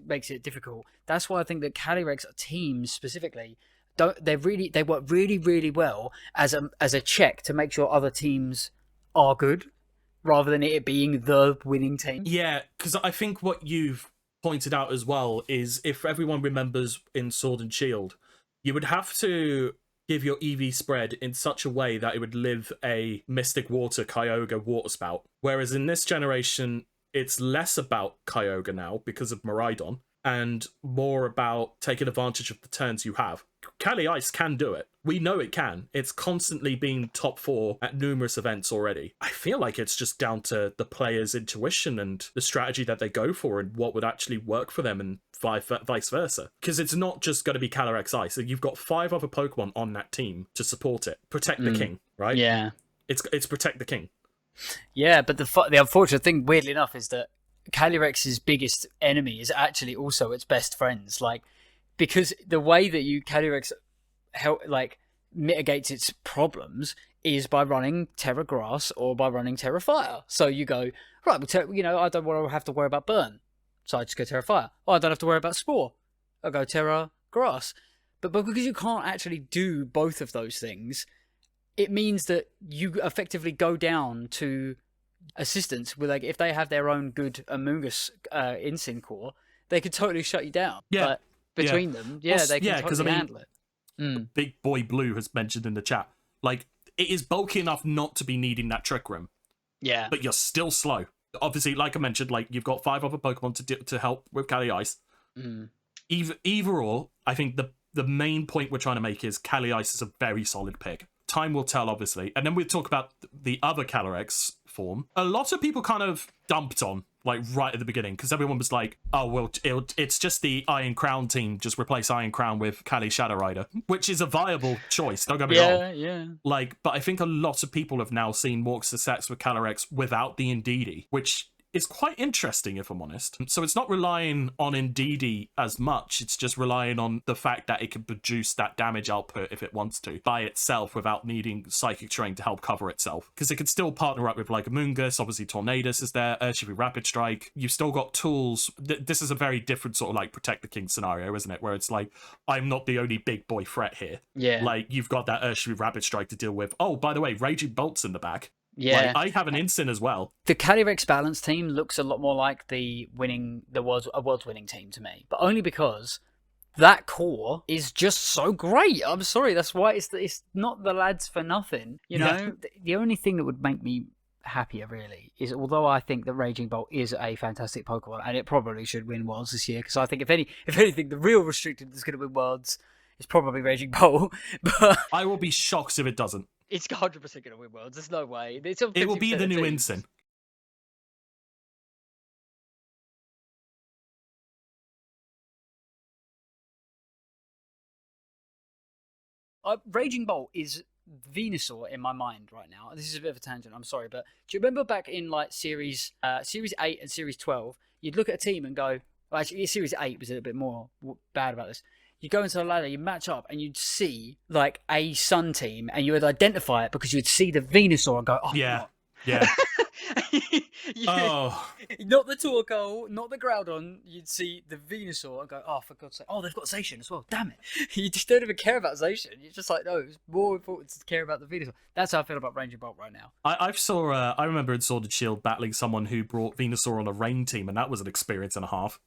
Speaker 1: makes it difficult. That's why I think that Calyrex teams specifically they work really, really well as a check to make sure other teams are good, rather than it being the winning team.
Speaker 2: Yeah, because I think what you've pointed out as well is, if everyone remembers in Sword and Shield, you would have to give your EV spread in such a way that it would live a Mystic Water Kyogre Water Spout. Whereas in this generation, it's less about Kyogre now because of Miraidon, and more about taking advantage of the turns you have. Cali Ice can do it. We know it can. It's constantly been top 4 at numerous events already. I feel like it's just down to the player's intuition and the strategy that they go for and what would actually work for them, and vice versa. Because it's not just going to be Calyrex Ice. You've got 5 other Pokemon on that team to support it. Protect the king, right?
Speaker 1: Yeah.
Speaker 2: It's protect the king.
Speaker 1: Yeah, but the unfortunate thing, weirdly enough, is that Calyrex's biggest enemy is actually also its best friends. Like, because the way that Calyrex mitigates its problems is by running Terra Grass or by running Terra Fire. So you go, right, I don't want to have to worry about Burn, so I just go Terra Fire. Oh, I don't have to worry about Spore, I go Terra Grass. But because you can't actually do both of those things, it means that you effectively go down to assistants with, like, if they have their own good Amoonguss Instinct Core, they could totally shut you down.
Speaker 2: Yeah.
Speaker 1: But between them, they can totally handle it.
Speaker 2: Big Boy Blue has mentioned in the chat, like, it is bulky enough not to be needing that Trick Room.
Speaker 1: Yeah.
Speaker 2: But you're still slow. Obviously, like I mentioned, like, you've got 5 other Pokemon to help with Cali Ice. Either or, I think the main point we're trying to make is Cali Ice is a very solid pick. Time will tell, obviously. And then we'll talk about the other Calyrex form. A lot of people kind of dumped on, like, right at the beginning, because everyone was like, oh, well, it's just the Iron Crown team. Just replace Iron Crown with Cali Shadow Rider, which is a viable choice. Don't get me wrong.
Speaker 1: Yeah.
Speaker 2: Like, but I think a lot of people have now seen more success with Calyrex without the Indeedee, which is quite interesting, if I'm honest. So it's not relying on Indeedee as much. It's just relying on the fact that it can produce that damage output if it wants to by itself without needing Psychic Terrain to help cover itself. Because it can still partner up with like Amoonguss, obviously Tornadus is there, Urshifu Rapid Strike. You've still got tools. This is a very different sort of like Protect the King scenario, isn't it? Where it's like, I'm not the only big boy threat here.
Speaker 3: Yeah.
Speaker 2: Like, you've got that Urshifu Rapid Strike to deal with. Oh, by the way, Raging Bolt's in the back.
Speaker 3: Yeah.
Speaker 2: Like, I have an Instant as well.
Speaker 3: The Calyrex balance team looks a lot more like the world's winning team to me, but only because that core is just so great. I'm sorry, that's why it's not the lads for nothing. You know, the only thing that would make me happier really is, although I think that Raging Bolt is a fantastic Pokemon and it probably should win Worlds this year, because I think if anything, the real restricted that's going to win Worlds is probably Raging Bolt. But
Speaker 2: I will be shocked if it doesn't.
Speaker 3: it's 100% going to win Worlds. There's no way.
Speaker 2: It will be the new Instant.
Speaker 3: Raging Bolt is Venusaur in my mind right now. This is a bit of a tangent, I'm sorry, but do you remember back in like Series 8 and Series 12, you'd look at a team and go, well, actually Series 8 was a little bit more bad about this. You go into a ladder, you match up, and you'd see like a Sun team, and you would identify it because you'd see the Venusaur and go, oh,
Speaker 2: yeah.
Speaker 3: what?
Speaker 2: Yeah.
Speaker 3: Oh. Not the Torkoal, not the Groudon. You'd see the Venusaur and go, oh, for God's sake. Oh, they've got Zacian as well. Damn it. You just don't even care about Zacian. You're just like, no, it's more important to care about the Venusaur. That's how I feel about Raging Bolt right now.
Speaker 2: I remember in Sword and Shield battling someone who brought Venusaur on a rain team, and that was an experience and a half.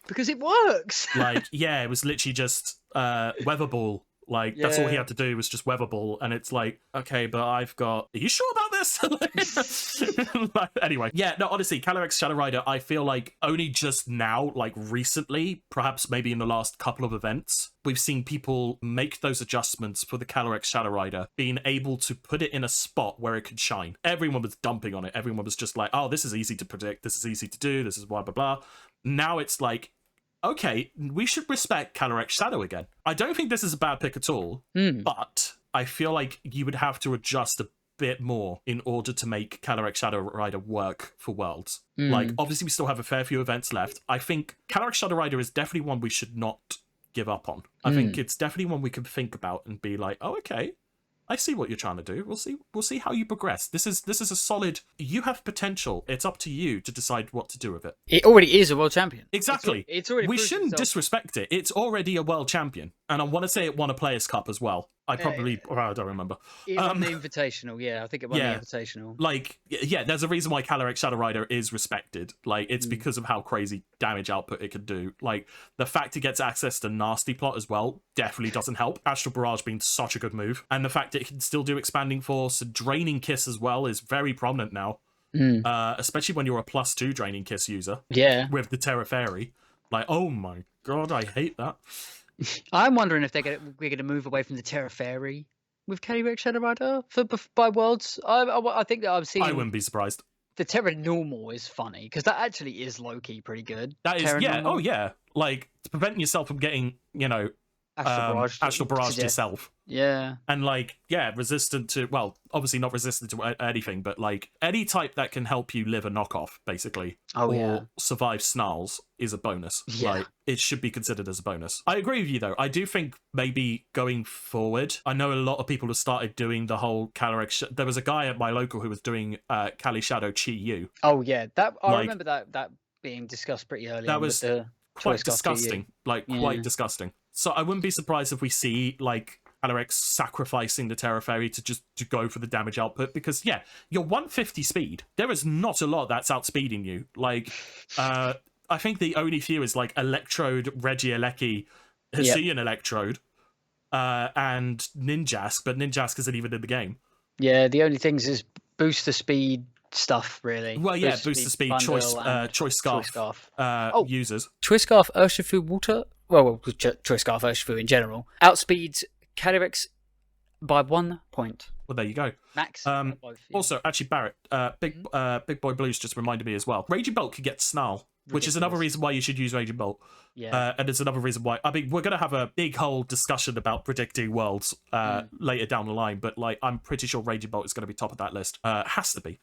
Speaker 3: Because it works.
Speaker 2: Like, yeah, it was literally just Weather Ball. Like, that's all he had to do was just Weather Ball, and it's like, okay, but I've got... Are you sure about this? Anyway, yeah, no, honestly, Calyrex Shadow Rider, I feel like only just now, like recently, perhaps maybe in the last couple of events, we've seen people make those adjustments for the Calyrex Shadow Rider, being able to put it in a spot where it could shine. Everyone was dumping on it. Everyone was just like, oh, this is easy to predict. This is easy to do. This is blah, blah, blah. Now it's like, okay, we should respect Calyrex Shadow again. I don't think this is a bad pick at all, but I feel like you would have to adjust a bit more in order to make Calyrex Shadow Rider work for Worlds. Like, obviously we still have a fair few events left. I think Calyrex Shadow Rider is definitely one we should not give up on. I think it's definitely one we can think about and be like, oh, okay, I see what you're trying to do. We'll see how you progress. This is a solid. You have potential. It's up to you to decide what to do with it.
Speaker 3: It already is a world champion.
Speaker 2: Exactly.
Speaker 3: It's already.
Speaker 2: We
Speaker 3: proved
Speaker 2: shouldn't
Speaker 3: itself.
Speaker 2: disrespect it. It's already a world champion, and I want to say it won a Players' Cup as well. I don't remember.
Speaker 3: It won the Invitational. Yeah, I think it won the Invitational.
Speaker 2: Like, yeah, there's a reason why Calyrex Shadow Rider is respected. Like, it's because of how crazy damage output it can do. Like, the fact it gets access to Nasty Plot as well definitely doesn't help. Astral Barrage being such a good move. And the fact that it can still do Expanding Force and Draining Kiss as well is very prominent now. Especially when you're a +2 Draining Kiss user.
Speaker 3: Yeah.
Speaker 2: With the Terra Fairy. Like, oh my god, I hate that.
Speaker 3: I'm wondering if we're going to move away from the Terra Fairy with Calyrex Shadow Rider by Worlds. I think that I've seen.
Speaker 2: I wouldn't be surprised.
Speaker 3: The Terra Normal is funny because that actually is low key pretty good.
Speaker 2: That is,
Speaker 3: Terra
Speaker 2: yeah,
Speaker 3: Normal.
Speaker 2: oh yeah. Like, preventing yourself from getting, Astral Barrage yourself.
Speaker 3: Yeah.
Speaker 2: And like, yeah, resistant to, well, obviously not resistant to anything, but like any type that can help you live a knockoff, basically, or survive snarls is a bonus.
Speaker 3: Yeah.
Speaker 2: Like, it should be considered as a bonus. I agree with you though. I do think maybe going forward, I know a lot of people have started doing the whole Calyrex. There was a guy at my local who was doing Cali Shadow Chi Yu.
Speaker 3: Oh yeah, I remember that being discussed pretty early.
Speaker 2: That was quite disgusting. Like, quite
Speaker 3: Yeah.
Speaker 2: disgusting. So I wouldn't be surprised if we see like Calyrex sacrificing the Terra Fairy to go for the damage output, because yeah, you're 150 speed. There is not a lot that's outspeeding you. Like, I think the only few is like Electrode, Regieleki, Hisuian Electrode, and Ninjask, but Ninjask isn't even in the game.
Speaker 3: Yeah, the only things is booster speed stuff, really.
Speaker 2: Well, yeah, booster speed, choice scarf, users.
Speaker 3: Choice Scarf, Urshifu, Water. Well, Choice Scarf, Urshifu in general outspeeds Calyrex by 1 point.
Speaker 2: Well, there you go.
Speaker 3: Max.
Speaker 2: Um,
Speaker 3: both, yeah.
Speaker 2: Also, actually, Barrett, Big Boy Blues just reminded me as well. Raging Bolt can get Snarl, which is another reason why you should use Raging Bolt.
Speaker 3: Yeah.
Speaker 2: And it's another reason why. I mean, we're going to have a big whole discussion about predicting worlds later down the line, but like, I'm pretty sure Raging Bolt is going to be top of that list. Has to be.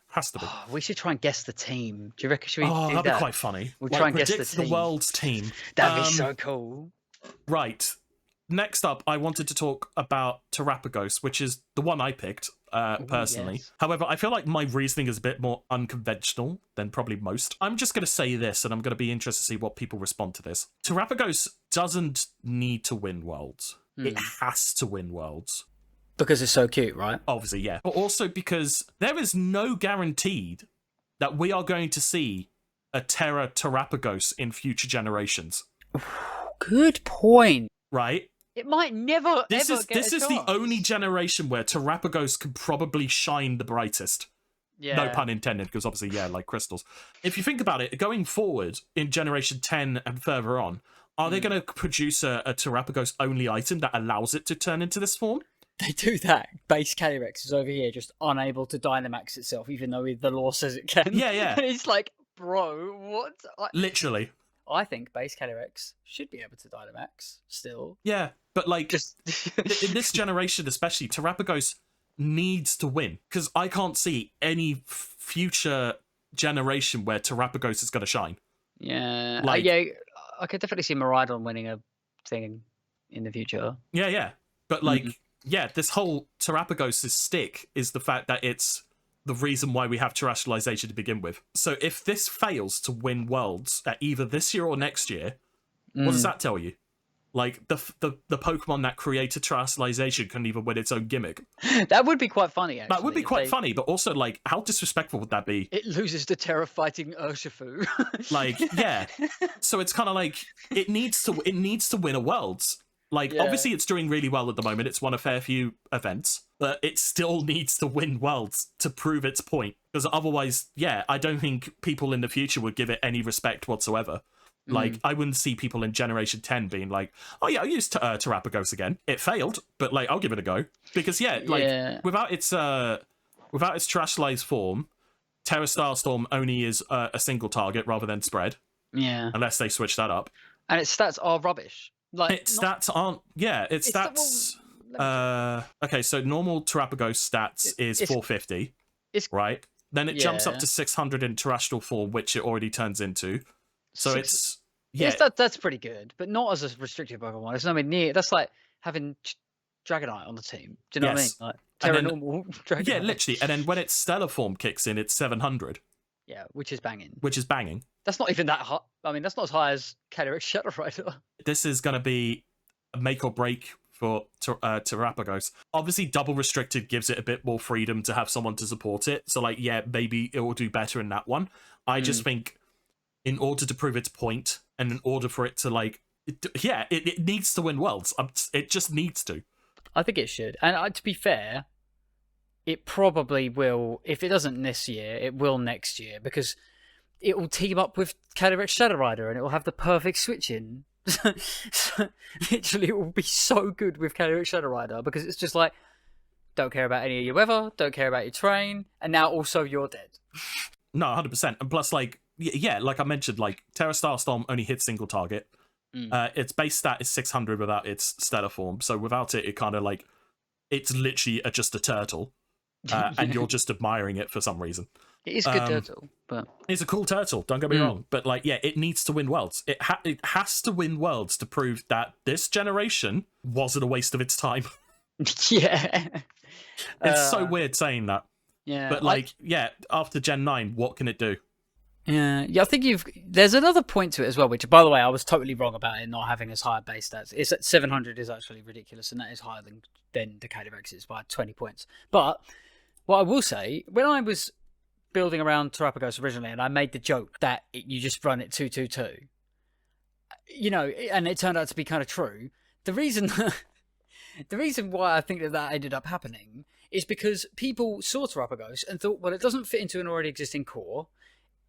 Speaker 3: We should try and guess the team. Do you reckon? Should we do
Speaker 2: that'd
Speaker 3: that?
Speaker 2: be quite funny.
Speaker 3: We'll
Speaker 2: like,
Speaker 3: try and guess
Speaker 2: predict
Speaker 3: the team.
Speaker 2: world's team.
Speaker 3: That'd be so cool.
Speaker 2: Right. Next up, I wanted to talk about Terrapagos, which is the one I picked, personally.
Speaker 3: Yes.
Speaker 2: However, I feel like my reasoning is a bit more unconventional than probably most. I'm just going to say this, and I'm going to be interested to see what people respond to this. Terrapagos doesn't need to win Worlds. It has to win Worlds.
Speaker 3: Because it's so cute, right?
Speaker 2: Obviously, yeah. But also because there is no guaranteed that we are going to see a Terrapagos in future generations.
Speaker 3: Good point.
Speaker 2: Right?
Speaker 3: It might never
Speaker 2: This
Speaker 3: ever
Speaker 2: is
Speaker 3: get
Speaker 2: this
Speaker 3: a
Speaker 2: is the
Speaker 3: chance.
Speaker 2: only generation where Terrapagos can probably shine the brightest.
Speaker 3: Yeah.
Speaker 2: No pun intended, because obviously, yeah, like crystals. If you think about it, going forward in generation 10 and further on, are they going to produce a Terrapagos only item that allows it to turn into this form?
Speaker 3: They do that. Base Calyrex is over here, just unable to Dynamax itself, even though the law says it can.
Speaker 2: Yeah, yeah.
Speaker 3: And it's like, bro, what?
Speaker 2: Literally.
Speaker 3: I think Base Calyrex should be able to Dynamax still.
Speaker 2: Yeah, but like,
Speaker 3: Just
Speaker 2: in this generation especially, Terrapagos needs to win, because I can't see any future generation where Terrapagos is going to shine.
Speaker 3: Yeah.
Speaker 2: Like-
Speaker 3: yeah, I could definitely see Miraidon winning a thing in the future.
Speaker 2: Yeah, yeah. But like, yeah, this whole Terrapagos' stick is the fact that it's the reason why we have terrestrialization to begin with. So if this fails to win Worlds at either this year or next year, what does that tell you? Like, the Pokemon that created terrestrialization couldn't even win its own gimmick.
Speaker 3: That would be quite funny, actually.
Speaker 2: That would be quite funny, but also, like, how disrespectful would that be?
Speaker 3: It loses to Terra-fighting Urshifu.
Speaker 2: Like, yeah. So it's kind of like, it needs to win a Worlds. Like,
Speaker 3: Yeah.
Speaker 2: obviously it's doing really well at the moment. It's won a fair few events, but it still needs to win Worlds to prove its point. Because otherwise, yeah, I don't think people in the future would give it any respect whatsoever. Like, I wouldn't see people in Generation 10 being like, oh yeah, I used Terrapagos again. It failed, but like, I'll give it a go. Because yeah, like, without its terrestrialized form, Terra Starstorm only is a single target rather than spread.
Speaker 3: Yeah.
Speaker 2: Unless they switch that up.
Speaker 3: And its stats are rubbish. Like,
Speaker 2: Its stats aren't. Yeah, its stats. Okay, so normal Terrapagos stats is 450. Right. Then it jumps up to 600 in terrestrial form, which it already turns into. So it's
Speaker 3: yes, that's pretty good, but not as a restricted Pokemon. It's nowhere near. That's like having Dragonite on the team. Do you know what I mean? Like Terra normal Dragonite.
Speaker 2: Yeah, literally. And then when its stellar form kicks in, it's 700.
Speaker 3: Yeah, which is banging.
Speaker 2: That's
Speaker 3: not even that high. I mean, that's not as high as Calyrex Shadow Rider.
Speaker 2: This is going to be a make or break for Terrapagos. Obviously, double restricted gives it a bit more freedom to have someone to support it. So, like, yeah, maybe it will do better in that one. I just think, in order to prove its point, and in order for it to, like, it needs to win Worlds. It just needs to.
Speaker 3: I think it should. And to be fair, it probably will. If it doesn't this year, it will next year, because it will team up with Calyrex Shadow Rider, and it will have the perfect switch in. So, literally, it will be so good with Calyrex Shadow Rider, because it's just like, don't care about any of your weather, don't care about your terrain, and now also you're dead.
Speaker 2: No, 100%. And plus, like, yeah, like I mentioned, like, Terra Starstorm only hits single target. Its base stat is 600 without its stellar form. So without it, it kind of like, it's literally just a turtle. And you're just admiring it for some reason.
Speaker 3: It is a good turtle, but
Speaker 2: it's a cool turtle, don't get me wrong. But like, yeah, it needs to win Worlds. It has to win Worlds to prove that this generation wasn't a waste of its time.
Speaker 3: Yeah.
Speaker 2: It's so weird saying that.
Speaker 3: Yeah.
Speaker 2: But like, yeah, after Gen 9, what can it do?
Speaker 3: Yeah, I think there's another point to it as well, which, by the way, I was totally wrong about it not having as high a base stats. It's at 700 is actually ridiculous, and that is higher than the Calyrex by 20 points. But what I will say, when I was building around Terrapagos originally, and I made the joke that you just run it 2-2-2, you know, and it turned out to be kind of true. The reason why I think that ended up happening is because people saw Terrapagos and thought, well, it doesn't fit into an already existing core,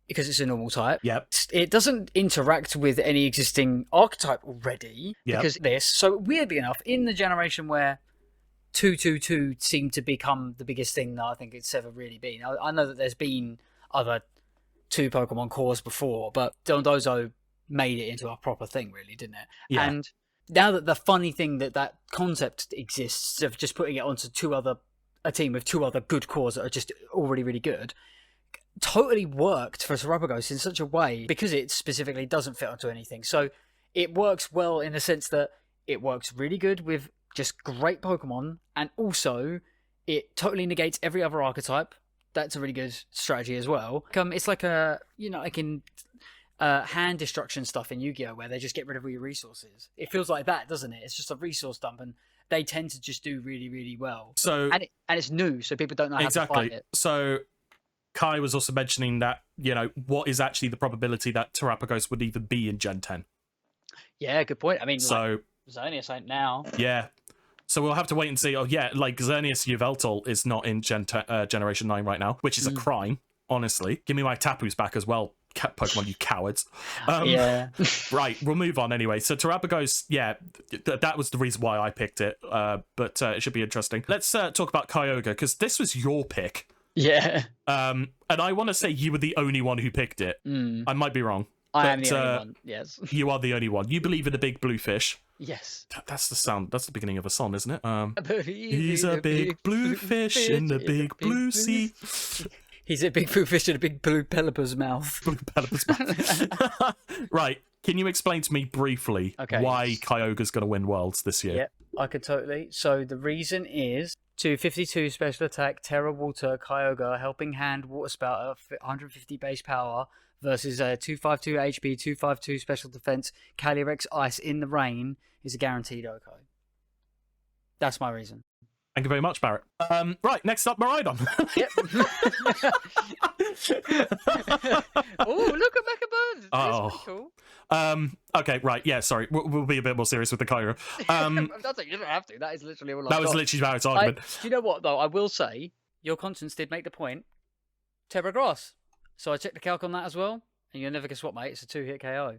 Speaker 3: because it's a normal type.
Speaker 2: Yep.
Speaker 3: It doesn't interact with any existing archetype already,
Speaker 2: yep.
Speaker 3: because this. So weirdly enough, in the generation where 222 seemed to become the biggest thing that I think it's ever really been. I know that there's been other 2 Pokemon cores before, but Dondozo made it into a proper thing, really, didn't it?
Speaker 2: Yeah.
Speaker 3: And now that the funny thing that concept exists of just putting it onto a team with 2 other good cores that are just already really good, totally worked for Terapagos in such a way because it specifically doesn't fit onto anything. So it works well in the sense that it works really good with just great Pokemon, and also it totally negates every other archetype. That's a really good strategy as well. It's like like in hand destruction stuff in Yu-Gi-Oh, where they just get rid of all your resources. It feels like that, doesn't it? It's just a resource dump, and they tend to just do really, really well.
Speaker 2: So
Speaker 3: and it's new, so people don't know how to fight it.
Speaker 2: So Kai was also mentioning that, what is actually the probability that Terapagos would even be in Gen 10?
Speaker 3: Yeah, good point. I mean,
Speaker 2: so
Speaker 3: Xerneas ain't now.
Speaker 2: Yeah. So we'll have to wait and see. Oh, yeah, like Xerneas Yveltal is not in Generation 9 right now, which is a crime, honestly. Give me my Tapus back as well, Pokemon, you cowards.
Speaker 3: Yeah.
Speaker 2: Right, we'll move on anyway. So Terapagos, yeah, that was the reason why I picked it, but it should be interesting. Let's talk about Kyogre, because this was your pick.
Speaker 3: Yeah.
Speaker 2: And I want to say you were the only one who picked it. I might be wrong.
Speaker 3: I am the only one, yes.
Speaker 2: You are the only one. You believe in a big blue fish.
Speaker 3: Yes.
Speaker 2: That's the sound. That's the beginning of a song, isn't it?
Speaker 3: He's
Speaker 2: a big blue fish in the big blue sea.
Speaker 3: He's a big blue fish in a big blue Pelipper's mouth.
Speaker 2: Blue Pelipper's mouth. Right. Can you explain to me briefly why Kyogre's going to win Worlds this year?
Speaker 3: Yep, I could totally. So the reason is 252 special attack, Terra Water, Kyogre, Helping Hand, Water Spout at 150 base power versus 252 HP, 252 special defense, Calyrex Ice in the rain is a guaranteed OHKO. That's my reason.
Speaker 2: Thank you very much, Barrett. Right, next up, Miraidon.
Speaker 3: Yep. Oh, look at Mechabird. That's pretty cool.
Speaker 2: Okay, right, yeah, sorry. We'll be a bit more serious with the Kyogre.
Speaker 3: You don't have to. That is literally all
Speaker 2: That was literally Barrett's argument.
Speaker 3: Do you know what, though? I will say, your conscience did make the point. Terra Grass. So I checked the calc on that as well. And you'll never guess what, mate. It's a 2-hit KO.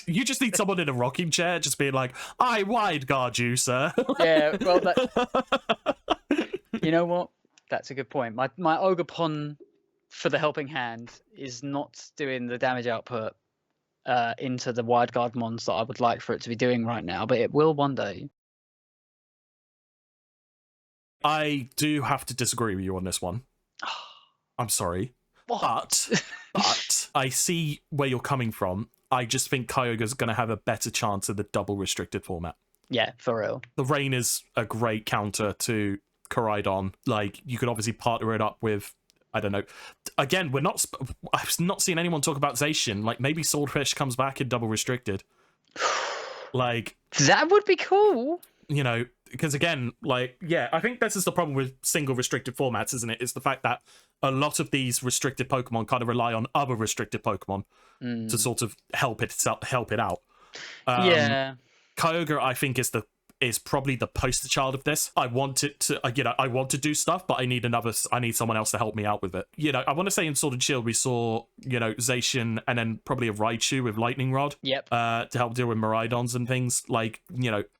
Speaker 2: You just need someone in a rocking chair just being like, I wide guard you, sir.
Speaker 3: Yeah, well, you know what? That's a good point. My Ogerpon for the Helping Hand is not doing the damage output into the wide guard mons that I would like for it to be doing right now, but it will one day.
Speaker 2: I do have to disagree with you on this one. I'm sorry.
Speaker 3: What?
Speaker 2: But I see where you're coming from. I just think Kyogre's going to have a better chance in the double restricted format.
Speaker 3: Yeah, for real.
Speaker 2: The rain is a great counter to Koraidon. Like, you could obviously partner it up with, I don't know. Again, I've not seen anyone talk about Zacian. Like, maybe Swordfish comes back in double restricted. Like,
Speaker 3: that would be cool.
Speaker 2: Because again, like, yeah, I think this is the problem with single restricted formats, isn't it? It's the fact that a lot of these restricted Pokemon kind of rely on other restricted Pokemon to sort of help it out.
Speaker 3: Yeah.
Speaker 2: Kyogre, I think, is probably the poster child of this. I want it to, I want to do stuff, but I need someone else to help me out with it. I want to say in Sword and Shield we saw, Zacian and then probably a Raichu with Lightning Rod.
Speaker 3: Yep.
Speaker 2: To help deal with Miraidons and things. Like,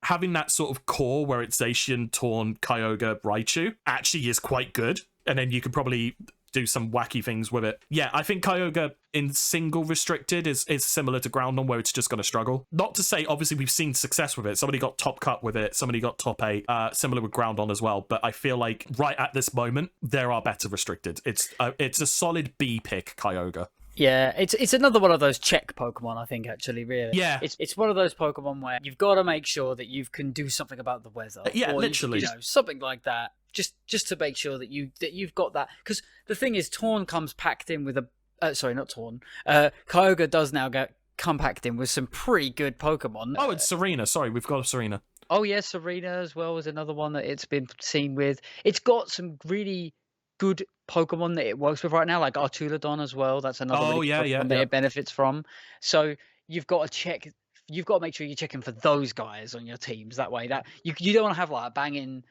Speaker 2: having that sort of core where it's Zacian, Torn, Kyogre, Raichu actually is quite good. And then you could probably do some wacky things with it. Yeah, I think Kyogre in single restricted is similar to Groundon, where it's just going to struggle. Not to say, obviously, we've seen success with it. Somebody got top cut with it. Somebody got top 8. Similar with Groundon as well. But I feel like right at this moment, there are better restricted. It's a solid B pick, Kyogre.
Speaker 3: Yeah, it's another one of those check Pokemon, I think, actually, really.
Speaker 2: Yeah.
Speaker 3: It's one of those Pokemon where you've got to make sure that you can do something about the weather.
Speaker 2: Yeah,
Speaker 3: or
Speaker 2: literally.
Speaker 3: Something like that. Just to make sure that you've got that. Because the thing is, Torn comes packed in with sorry, not Torn. Kyogre does now come packed in with some pretty good Pokemon.
Speaker 2: Oh, it's Serena. Sorry, we've got a Serena.
Speaker 3: Oh, yeah, Serena as well is another one that it's been seen with. It's got some really good Pokemon that it works with right now, like Artuladon as well. That's another Pokemon that it benefits from. So you've got to check. You've got to make sure you're checking for those guys on your teams. That way, that you don't want to have like a banging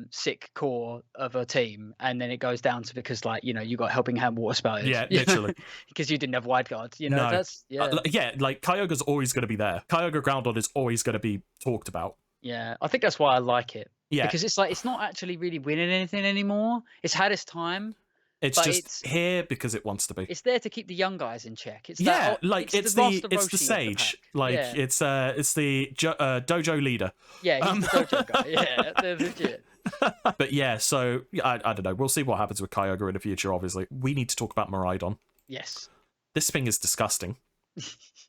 Speaker 3: sick core of a team, and then it goes down to because you got Helping Hand, Water Spout.
Speaker 2: Yeah, literally.
Speaker 3: Because you didn't have Wide Guard.
Speaker 2: No.
Speaker 3: That's
Speaker 2: like Kyogre's always going to be there. Kyogre Groundon is always going to be talked about.
Speaker 3: Yeah, I think that's why I like it.
Speaker 2: Yeah.
Speaker 3: Because it's like it's not actually really winning anything anymore. It's had its time.
Speaker 2: It's
Speaker 3: but
Speaker 2: just here because it wants to be.
Speaker 3: It's there to keep the young guys in check. It's
Speaker 2: Yeah,
Speaker 3: that,
Speaker 2: like it's the sage. Like it's the dojo leader.
Speaker 3: Yeah, he's the dojo guy. Yeah, they're legit.
Speaker 2: But yeah, so I don't know. We'll see what happens with Kyogre in the future. Obviously, we need to talk about Miraidon.
Speaker 3: Yes.
Speaker 2: This thing is disgusting.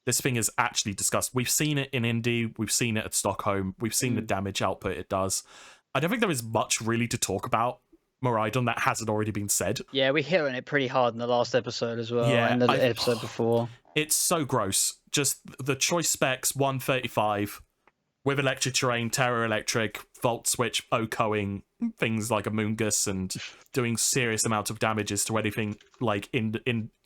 Speaker 2: This thing is actually disgusting. We've seen it in Indy. We've seen it at Stockholm. We've seen the damage output it does. I don't think there is much really to talk about Miraidon that hasn't already been said.
Speaker 3: Yeah, we hit on it pretty hard in the last episode as well.
Speaker 2: Yeah,
Speaker 3: and the episode before.
Speaker 2: It's so gross. Just the choice specs 135 with electric terrain, Terra Electric, Volt Switch, OHKOing things like a Moongus and doing serious amounts of damages to anything like in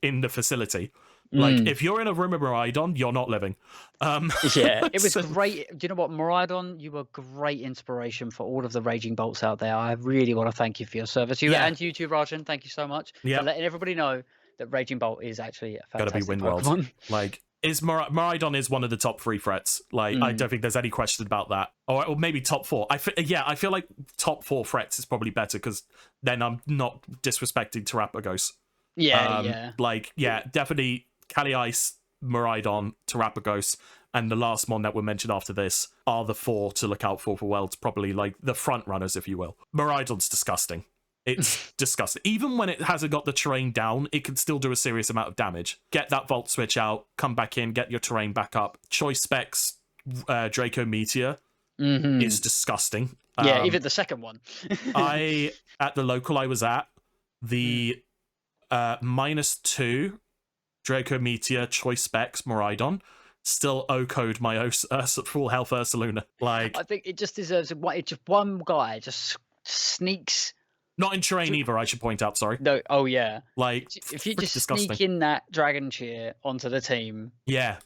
Speaker 2: the facility. Like, if you're in a room of Miraidon, you're not living.
Speaker 3: Yeah, it was great. Do you know what, Miraidon? You were great inspiration for all of the Raging Bolts out there. I really want to thank you for your service. And you too, Rajan. Thank you so much for letting everybody know that Raging Bolt is actually a fantastic
Speaker 2: Gotta be Windworld.
Speaker 3: Pokemon.
Speaker 2: Like, Miraidon is one of the top 3 threats. Like, I don't think there's any question about that. Or maybe top 4. I feel like top 4 threats is probably better because then I'm not disrespecting Terrapagos.
Speaker 3: Yeah.
Speaker 2: Like, yeah, definitely Cali Ice, Miraidon, Terrapagos, and the last one that we'll mention after this are the 4 to look out for Worlds, probably like the front runners, if you will. Miraidon's disgusting. It's disgusting. Even when it hasn't got the terrain down, it can still do a serious amount of damage. Get that Volt Switch out, come back in, get your terrain back up. Choice specs, Draco Meteor is disgusting.
Speaker 3: Yeah, even the second one.
Speaker 2: At the local I was at, the -2 Draco Meteor choice specs Miraidon still O-code my full health Ursaluna. Like,
Speaker 3: I think it just deserves it. Just one guy just sneaks.
Speaker 2: Not in terrain either, I should point out, sorry.
Speaker 3: No, oh yeah.
Speaker 2: Like,
Speaker 3: if you just
Speaker 2: disgusting.
Speaker 3: sneak in that Dragon Cheer onto the team.
Speaker 2: Yeah.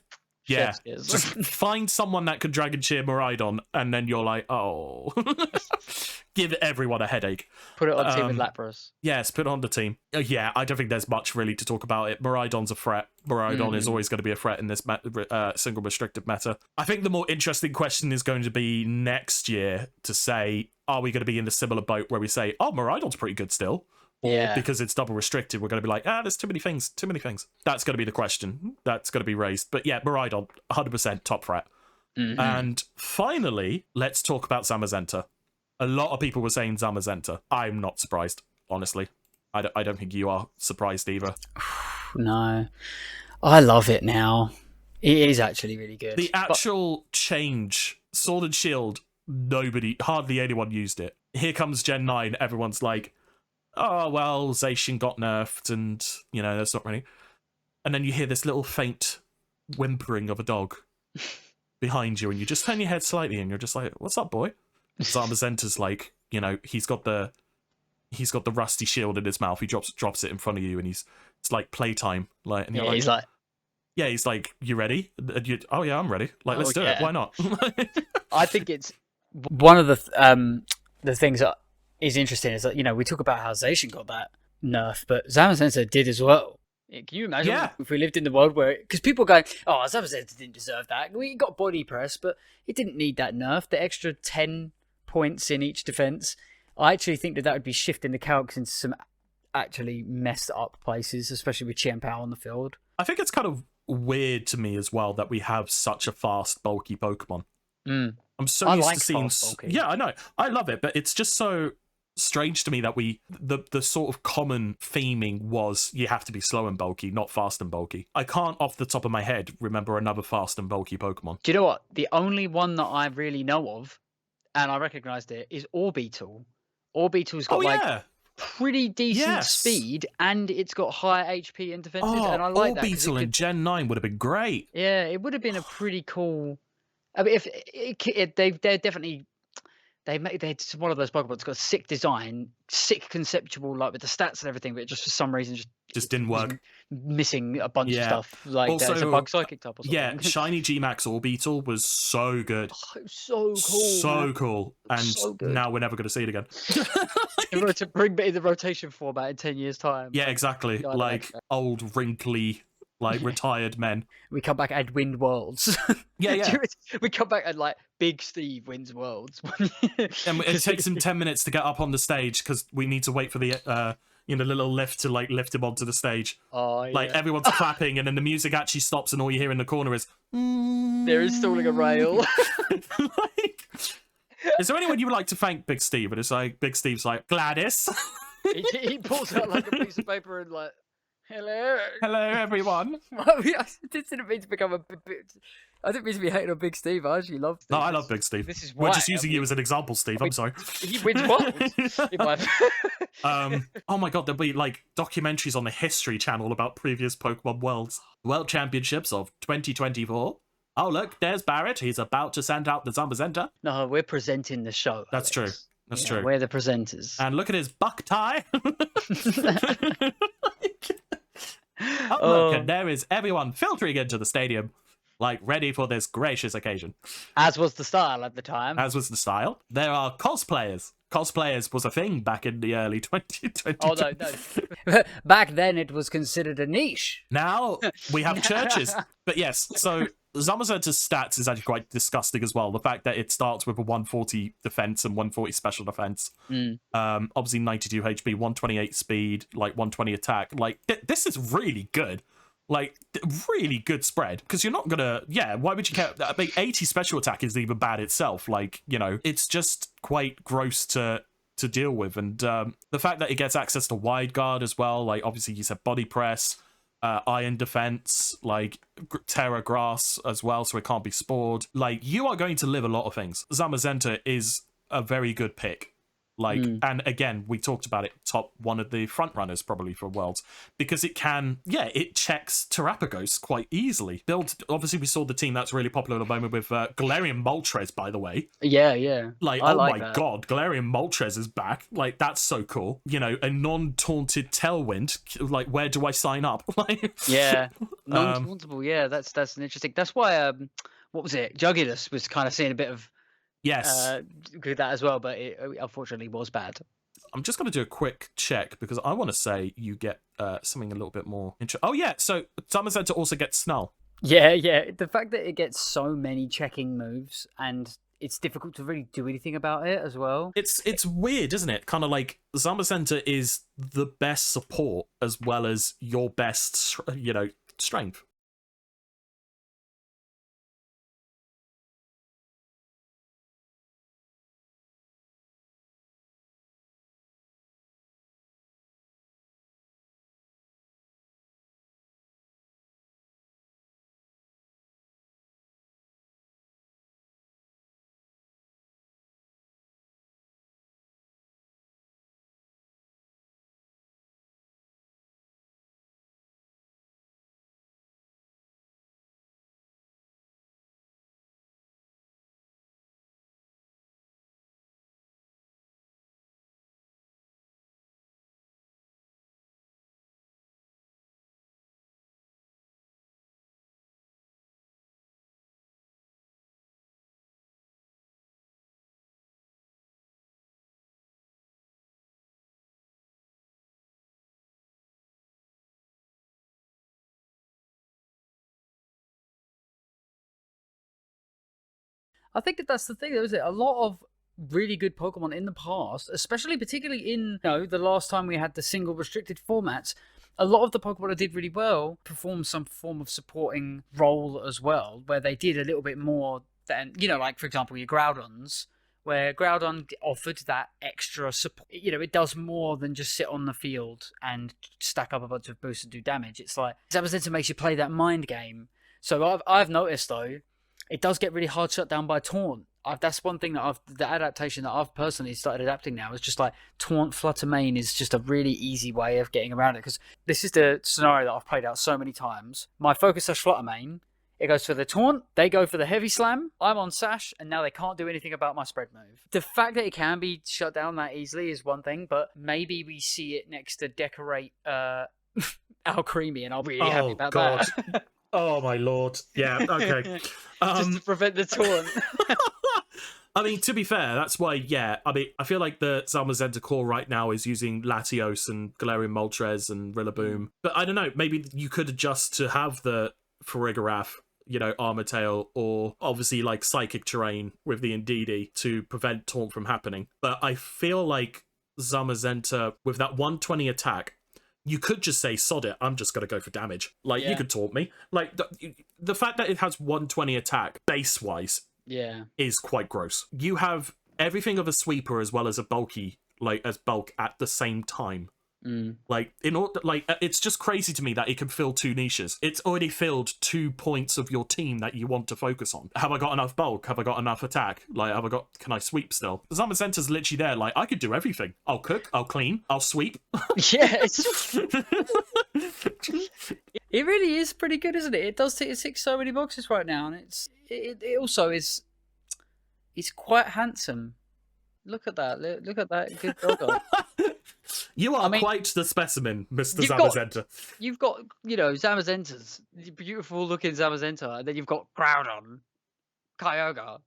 Speaker 2: Just find someone that could Dragon Cheer Miraidon, and then you're like, oh. Give everyone a headache.
Speaker 3: Put it on team with Lapras.
Speaker 2: Yes, put it on the team. Yeah, I don't think there's much really to talk about it. Miraidon's a threat. Miraidon is always going to be a threat in this single restricted meta. I think the more interesting question is going to be next year to say, are we going to be in the similar boat where we say, oh, Miraidon's pretty good still? Or because it's double restricted, we're going to be like, there's too many things. That's going to be the question. That's going to be raised. But yeah, Miraidon, 100% top threat. And finally, let's talk about Zamazenta. A lot of people were saying Zamazenta. I'm not surprised, honestly. I don't think you are surprised either.
Speaker 3: No. I love it now. It is actually really good.
Speaker 2: The actual change, Sword and Shield, hardly anyone used it. Here comes Gen 9, everyone's like, oh, well, Zacian got nerfed, and, that's not really... And then you hear this little faint whimpering of a dog behind you, and you just turn your head slightly, and you're just like, what's up, boy? Zamazenta's like, he's got the rusty shield in his mouth, he drops it in front of you, and it's like playtime. Like, and you're he's like, you ready? And oh yeah, I'm ready. Like, let's do it. Why not?
Speaker 3: I think it's one of the things that is interesting is that, we talk about how Zacian got that nerf, but Zamazenta did as well. Can you imagine if we lived in the world where... Because people go, oh, Zamazenta didn't deserve that. We got body press, but it didn't need that nerf. The extra 10 points in each defense. I actually think that would be shifting the calcs into some actually messed up places, especially with Chien-Pao on the field.
Speaker 2: I think it's kind of weird to me as well that we have such a fast, bulky Pokemon. I'm so used to seeing... Yeah, I know. I love it, but it's just so... strange to me that the sort of common theming was you have to be slow and bulky, not fast and bulky. I can't off the top of my head remember another fast and bulky Pokemon.
Speaker 3: Do you know what? The only one that I really know of, and I recognised it, is Orbeetle. Orbeetle's got pretty decent speed, and it's got high HP and defenses, and I like that.
Speaker 2: Orbeetle in Gen 9 would have been great.
Speaker 3: Yeah, it would have been a pretty cool... I mean, they're definitely... They're one of those Pokemon that's got a sick design, sick conceptual, like with the stats and everything, but just for some reason just
Speaker 2: didn't work.
Speaker 3: Missing a bunch of stuff. Like also, there's a bug psychic type or something.
Speaker 2: Yeah, Shiny G-Max Orbeetle was so good.
Speaker 3: Oh, so cool.
Speaker 2: So cool. And so now we're never going to see it again.
Speaker 3: To bring it in the rotation format in 10 years' time.
Speaker 2: Yeah, exactly. Like old, wrinkly, like retired men.
Speaker 3: We come back and win worlds.
Speaker 2: Yeah.
Speaker 3: We come back and like Big Steve wins worlds.
Speaker 2: And it takes him 10 minutes to get up on the stage because we need to wait for the little lift to like lift him onto the stage.
Speaker 3: Oh, yeah.
Speaker 2: Like everyone's clapping, and then the music actually stops, and all you hear in the corner is
Speaker 3: They're installing a rail.
Speaker 2: like, is there anyone you would like to thank Big Steve? And it's like Big Steve's like, Gladys.
Speaker 3: he pulls out like a piece of paper and like, hello
Speaker 2: everyone.
Speaker 3: I didn't mean to become a bit. I didn't mean to be hating on Big Steve. I actually love Steve.
Speaker 2: No, I love Big Steve.
Speaker 3: This is
Speaker 2: We're
Speaker 3: why
Speaker 2: just using you as an example, Steve. I'm sorry.
Speaker 3: He wins worlds.
Speaker 2: Oh my god, there'll be like documentaries on the History Channel about previous Pokemon Worlds. World Championships of 2024. Oh look, there's Barrett. He's about to send out the Zamazenta.
Speaker 3: No, we're presenting the show.
Speaker 2: That's
Speaker 3: Alex.
Speaker 2: true. That's true.
Speaker 3: We're the presenters.
Speaker 2: And look at his buck tie. Oh, look, and there is everyone filtering into the stadium, like ready for this gracious occasion.
Speaker 3: As was the style at the time.
Speaker 2: As was the style. There are cosplayers. Cosplayers was a thing back in the early 2020s.
Speaker 3: Oh, no. Back then, it was considered a niche.
Speaker 2: Now we have churches. But yes, so Zamazenta's stats is actually quite disgusting as well. The fact that it starts with a 140 defense and 140 special defense. Obviously 92 HP, 128 speed, like 120 attack. Like, this is really good. Like, really good spread. Because you're not gonna... Yeah, why would you care? I mean, 80 special attack is even bad itself. Like, you know, it's just quite gross to deal with. And the fact that it gets access to wide guard as well. Like, obviously, you said body press, iron defense, like terra grass as well, so it can't be spored. Like, you are going to live a lot of things. Zamazenta is a very good pick. Like, and again, we talked about it, top one of the front runners probably for Worlds, because it can, it checks Terrapagos quite easily. Obviously, we saw the team that's really popular at the moment with Galarian Moltres, by the way.
Speaker 3: Yeah.
Speaker 2: Like, oh my god, Galarian Moltres is back. Like, that's so cool. You know, a non-taunted Tailwind. Like, where do I sign up? Like,
Speaker 3: yeah, non-tauntable. Yeah, that's an interesting. That's why what was it? Juggulus was kind of seeing a bit of.
Speaker 2: Yes.
Speaker 3: With that as well, but it unfortunately was bad.
Speaker 2: I'm just going to do a quick check because I want to say you get something a little bit more interesting. Oh, yeah. So Zamazenta also gets Snull.
Speaker 3: Yeah. The fact that it gets so many checking moves and it's difficult to really do anything about it as well.
Speaker 2: It's weird, isn't it? Kind of like Zamazenta is the best support as well as your best, strength.
Speaker 3: I think that's the thing. There was a lot of really good Pokemon in the past, particularly in the last time we had the single restricted formats. A lot of the Pokemon that did really well performed some form of supporting role as well, where they did a little bit more than like for example your Groudons, where Groudon offered that extra support. It does more than just sit on the field and stack up a bunch of boosts and do damage. It's like Zamazenta makes you play that mind game. So I've noticed though, it does get really hard shut down by Taunt. That's one thing that the adaptation that I've personally started adapting now is just like Taunt Flutter Mane is just a really easy way of getting around it, because this is the scenario that I've played out so many times. My Focus Sash Flutter Mane, it goes for the Taunt, they go for the Heavy Slam, I'm on Sash, and now they can't do anything about my spread move. The fact that it can be shut down that easily is one thing, but maybe we see it next to Decorate Alcremie, and I'll be really happy about that.
Speaker 2: Oh my lord. Yeah, okay.
Speaker 3: Just to prevent the taunt.
Speaker 2: I mean, to be fair, that's why, yeah, I mean, I feel like the Zamazenta core right now is using Latios and Galarian Moltres and Rillaboom. But I don't know, maybe you could adjust to have the Farigiraf, you know, Armor Tail, or obviously like Psychic Terrain with the Indeedee to prevent Taunt from happening. But I feel like Zamazenta, with that 120 attack, you could just say, sod it, I'm just going to go for damage. Like, you could taunt me. Like, the fact that it has 120 attack, base-wise, is quite gross. You have everything of a sweeper as well as a bulky, like, as bulk at the same time. Like, in order, like, it's just crazy to me that it can fill 2 niches. It's already filled 2 points of your team that you want to focus on. Have I got enough bulk? Have I got enough attack? Like, can I sweep still? The Zamazenta's literally there, like, I could do everything. I'll cook, I'll clean, I'll sweep.
Speaker 3: Yeah, it really is pretty good, isn't it? It ticks so many boxes right now, and it also is, it's quite handsome. Look at that! Look at that good doggo.
Speaker 2: You are quite the specimen, Mr. Zamazenta.
Speaker 3: You've got, you know, Zamazentas, beautiful looking Zamazenta, and then you've got Groudon, Kyogre.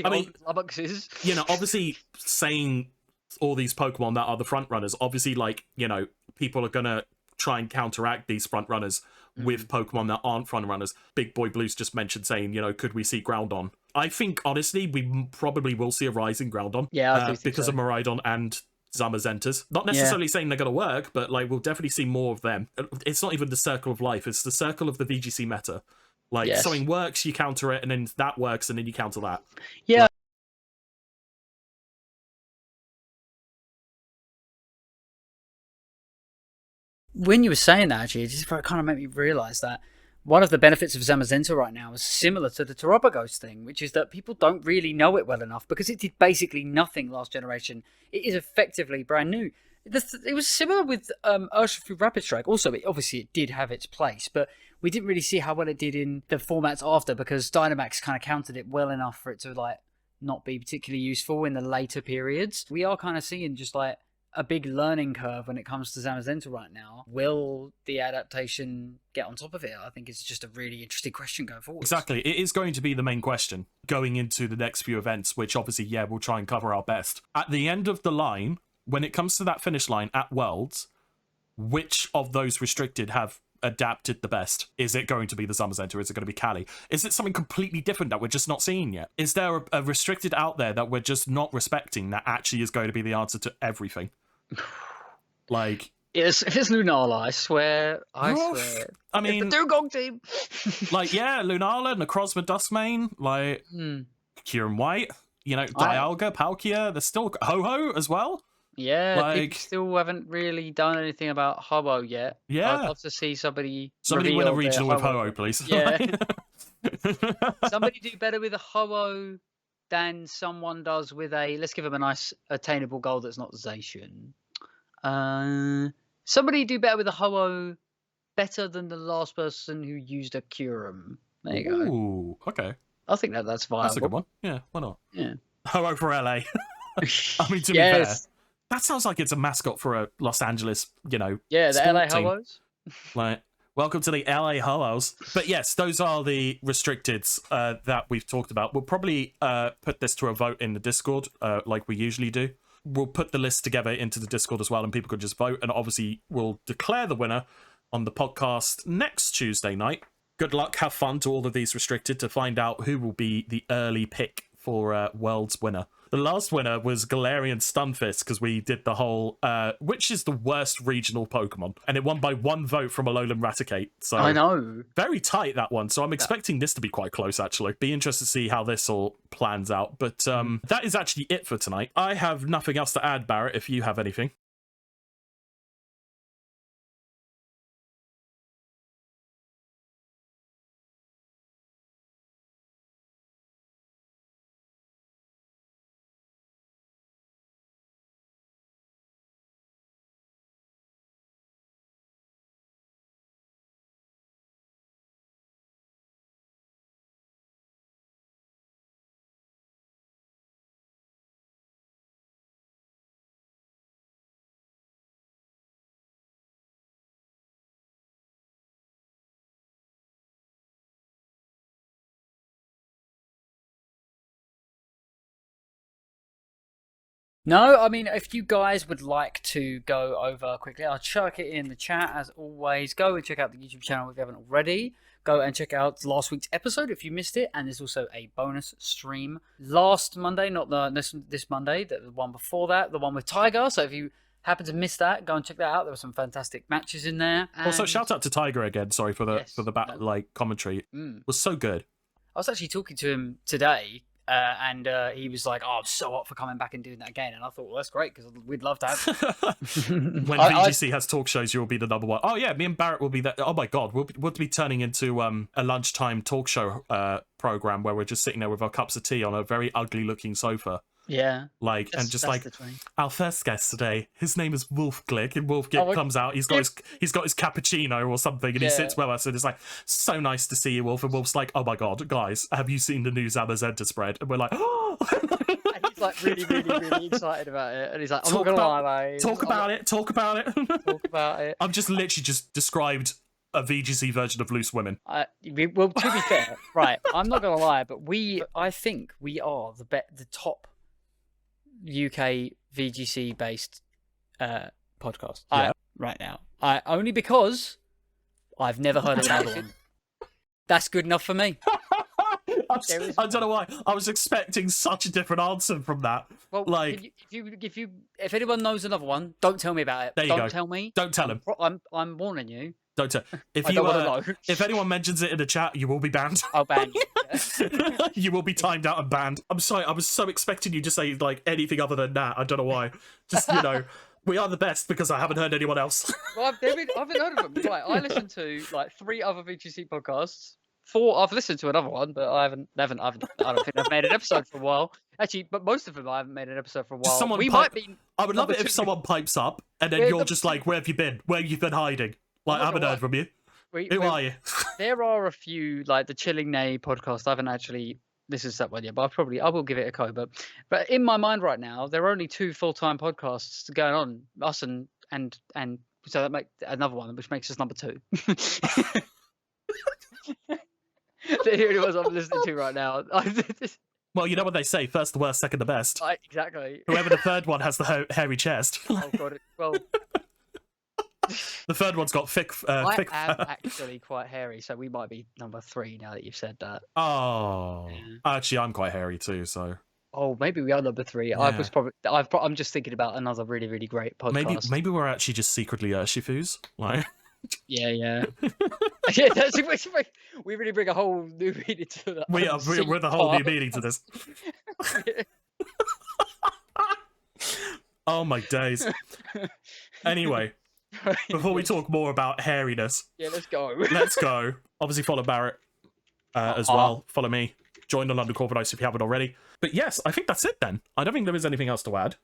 Speaker 2: I mean,
Speaker 3: flummoxes.
Speaker 2: You know, obviously saying all these Pokemon that are the front runners, obviously, like, you know, people are gonna try and counteract these front runners with Pokemon that aren't front runners. Big Boy Blues just mentioned saying, you know, could we see Groudon? I think, honestly, we probably will see a rise in Groudon.
Speaker 3: Yeah, I do think
Speaker 2: because
Speaker 3: so.
Speaker 2: of Miraidon and Zamazentas. Not necessarily saying they're going to work, but, like, we'll definitely see more of them. It's not even the circle of life, it's the circle of the VGC meta. Like, something works, you counter it, and then that works, and then you counter that.
Speaker 3: Yeah.
Speaker 2: Like,
Speaker 3: when you were saying that, actually, it just kind of made me realise that one of the benefits of Zamazenta right now is similar to the Terabagos thing, which is that people don't really know it well enough because it did basically nothing last generation. It is effectively brand new. It was similar with Urshifu Rapid Strike. Also, obviously, it did have its place, but we didn't really see how well it did in the formats after because Dynamax kind of countered it well enough for it to, like, not be particularly useful in the later periods. We are kind of seeing just, like, a big learning curve when it comes to Zamazenta right now. Will the adaptation get on top of it? I think it's just a really interesting question going forward.
Speaker 2: Exactly. It is going to be the main question going into the next few events, which obviously, yeah, we'll try and cover our best. At the end of the line, when it comes to that finish line at Worlds, which of those restricted have adapted the best? Is it going to be the Zamazenta? Is it going to be Cali? Is it something completely different that we're just not seeing yet? Is there a restricted out there that we're just not respecting that actually is going to be the answer to everything? Like,
Speaker 3: if it's Lunala, I swear. I mean, it's the Dugong team.
Speaker 2: Like, yeah, Lunala, Necrozma, Duskmane, like Kieran White, you know, Dialga, Palkia. There's still Ho-Ho as well.
Speaker 3: Yeah,
Speaker 2: like,
Speaker 3: people still haven't really done anything about Ho-Oh yet.
Speaker 2: Yeah,
Speaker 3: I'd love to see somebody
Speaker 2: win a regional with Ho-Oh, please.
Speaker 3: Yeah. Somebody do better with a Ho-Oh than someone does with a. Let's give them a nice attainable goal that's not Zacian. Somebody do better with a Ho-Oh, better than the last person who used a Kyurem. There you go.
Speaker 2: Ooh, okay.
Speaker 3: I think that's viable.
Speaker 2: That's a good one. Yeah, why not?
Speaker 3: Yeah.
Speaker 2: Ho-Oh for LA. I mean, to be fair, that sounds like it's a mascot for a Los Angeles, you know.
Speaker 3: Yeah, the LA
Speaker 2: team.
Speaker 3: Ho-Ohs.
Speaker 2: Like, welcome to the LA Ho-Ohs. But yes, those are the restricteds that we've talked about. We'll probably put this to a vote in the Discord, like we usually do. We'll put the list together into the Discord as well, and people could just vote. And obviously, we'll declare the winner on the podcast next Tuesday night. Good luck, have fun to all of these restricted to find out who will be the early pick for World's winner. The last winner was Galarian Stunfisk, because we did the whole, which is the worst regional Pokemon? And it won by 1 vote from Alolan Raticate. So
Speaker 3: I know.
Speaker 2: Very tight, that one. So I'm expecting this to be quite close, actually. Be interested to see how this all plans out. But that is actually it for tonight. I have nothing else to add, Barrett, if you have anything.
Speaker 3: No, I mean, if you guys would like to go over quickly, I'll chuck it in the chat as always. Go and check out the YouTube channel if you haven't already. Go and check out last week's episode if you missed it. And there's also a bonus stream last Monday, not this Monday, the one before that, the one with Tiger. So if you happen to miss that, go and check that out. There were some fantastic matches in there. And...
Speaker 2: Also, shout out to Tiger again. Sorry for the commentary. It was so good.
Speaker 3: I was actually talking to him today. And he was like, "Oh, I'm so up for coming back and doing that again." And I thought, "Well, that's great because we'd love to have."
Speaker 2: When VGC has talk shows, you'll be the number one. Oh yeah, me and Barrett will be there. Oh my god, we'll be turning into a lunchtime talk show program where we're just sitting there with our cups of tea on a very ugly looking sofa.
Speaker 3: Yeah.
Speaker 2: Like, and just like, our first guest today, his name is Wolf Glick, and Wolf Glick comes out, he's got his cappuccino or something, and he sits with us, and it's like, so nice to see you, Wolf. And Wolf's like, oh my god, guys, have you seen the new Zamazenta spread? And we're like, oh!
Speaker 3: And he's like really excited about it, and he's like, I'm not gonna lie, mate.
Speaker 2: Talk about it.
Speaker 3: Talk about it.
Speaker 2: I've just literally just described a VGC version of Loose Women.
Speaker 3: Well, to be fair, right, I'm not gonna lie, but I think we are the top UK VGC based podcast right now. Only because I've never heard of another one. That's good enough for me.
Speaker 2: I don't know why. I was expecting such a different answer from that.
Speaker 3: Well,
Speaker 2: like,
Speaker 3: if anyone knows another one, don't tell me about it.
Speaker 2: There you go.
Speaker 3: Don't tell me.
Speaker 2: Don't tell him.
Speaker 3: I'm warning you.
Speaker 2: Don't tell. If anyone mentions it in the chat, you will be banned.
Speaker 3: I'll ban you.
Speaker 2: You will be timed out and banned. I'm sorry. I was so expecting you to say like anything other than that. I don't know why. Just we are the best because I haven't heard anyone else.
Speaker 3: Well, I haven't heard of them. Right, I listened to like 3 other VGC podcasts. 4. I've listened to another one, but I don't think I've made an episode for a while. Actually, but most of them I haven't made an episode for a while.
Speaker 2: I would love it if someone pipes up and then you're just like, where have you been? Where have you been hiding? Like, I haven't heard from you. Who are you?
Speaker 3: There are a few, like the Chilling Nay podcast. I haven't actually listened to that one yet, but I will give it a go. But in my mind right now, there are only 2 full-time podcasts going on, us and so that makes another one, which makes us number 2. Here it was I'm listening to right now.
Speaker 2: Well, you know what they say: first the worst, second the best.
Speaker 3: Exactly.
Speaker 2: Whoever the third one has the hairy chest.
Speaker 3: Oh god! Well.
Speaker 2: The third one's got thick.
Speaker 3: I am actually quite hairy, so we might be number 3 now that you've said that.
Speaker 2: Oh, actually, I'm quite hairy too. So.
Speaker 3: Oh, maybe we are number 3. Yeah. I'm just thinking about another really, really great podcast.
Speaker 2: Maybe we're actually just secretly Urshifus. Like.
Speaker 3: Yeah. Yeah, we really bring a whole new meaning to that.
Speaker 2: We're the whole new meaning to this. Oh my days. Anyway. Before we talk more about hairiness,
Speaker 3: let's go.
Speaker 2: Let's go. Obviously, follow Barrett as well. Follow me. Join the London Corviknights if you haven't already. But yes, I think that's it then. I don't think there is anything else to add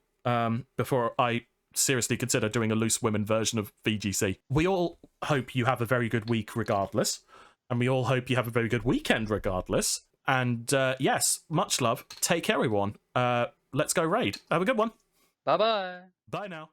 Speaker 2: before I seriously consider doing a Loose Women version of VGC. We all hope you have a very good week regardless. And we all hope you have a very good weekend regardless. And yes, much love. Take care, everyone. Let's go raid. Have a good one.
Speaker 3: Bye-bye.
Speaker 2: Bye now.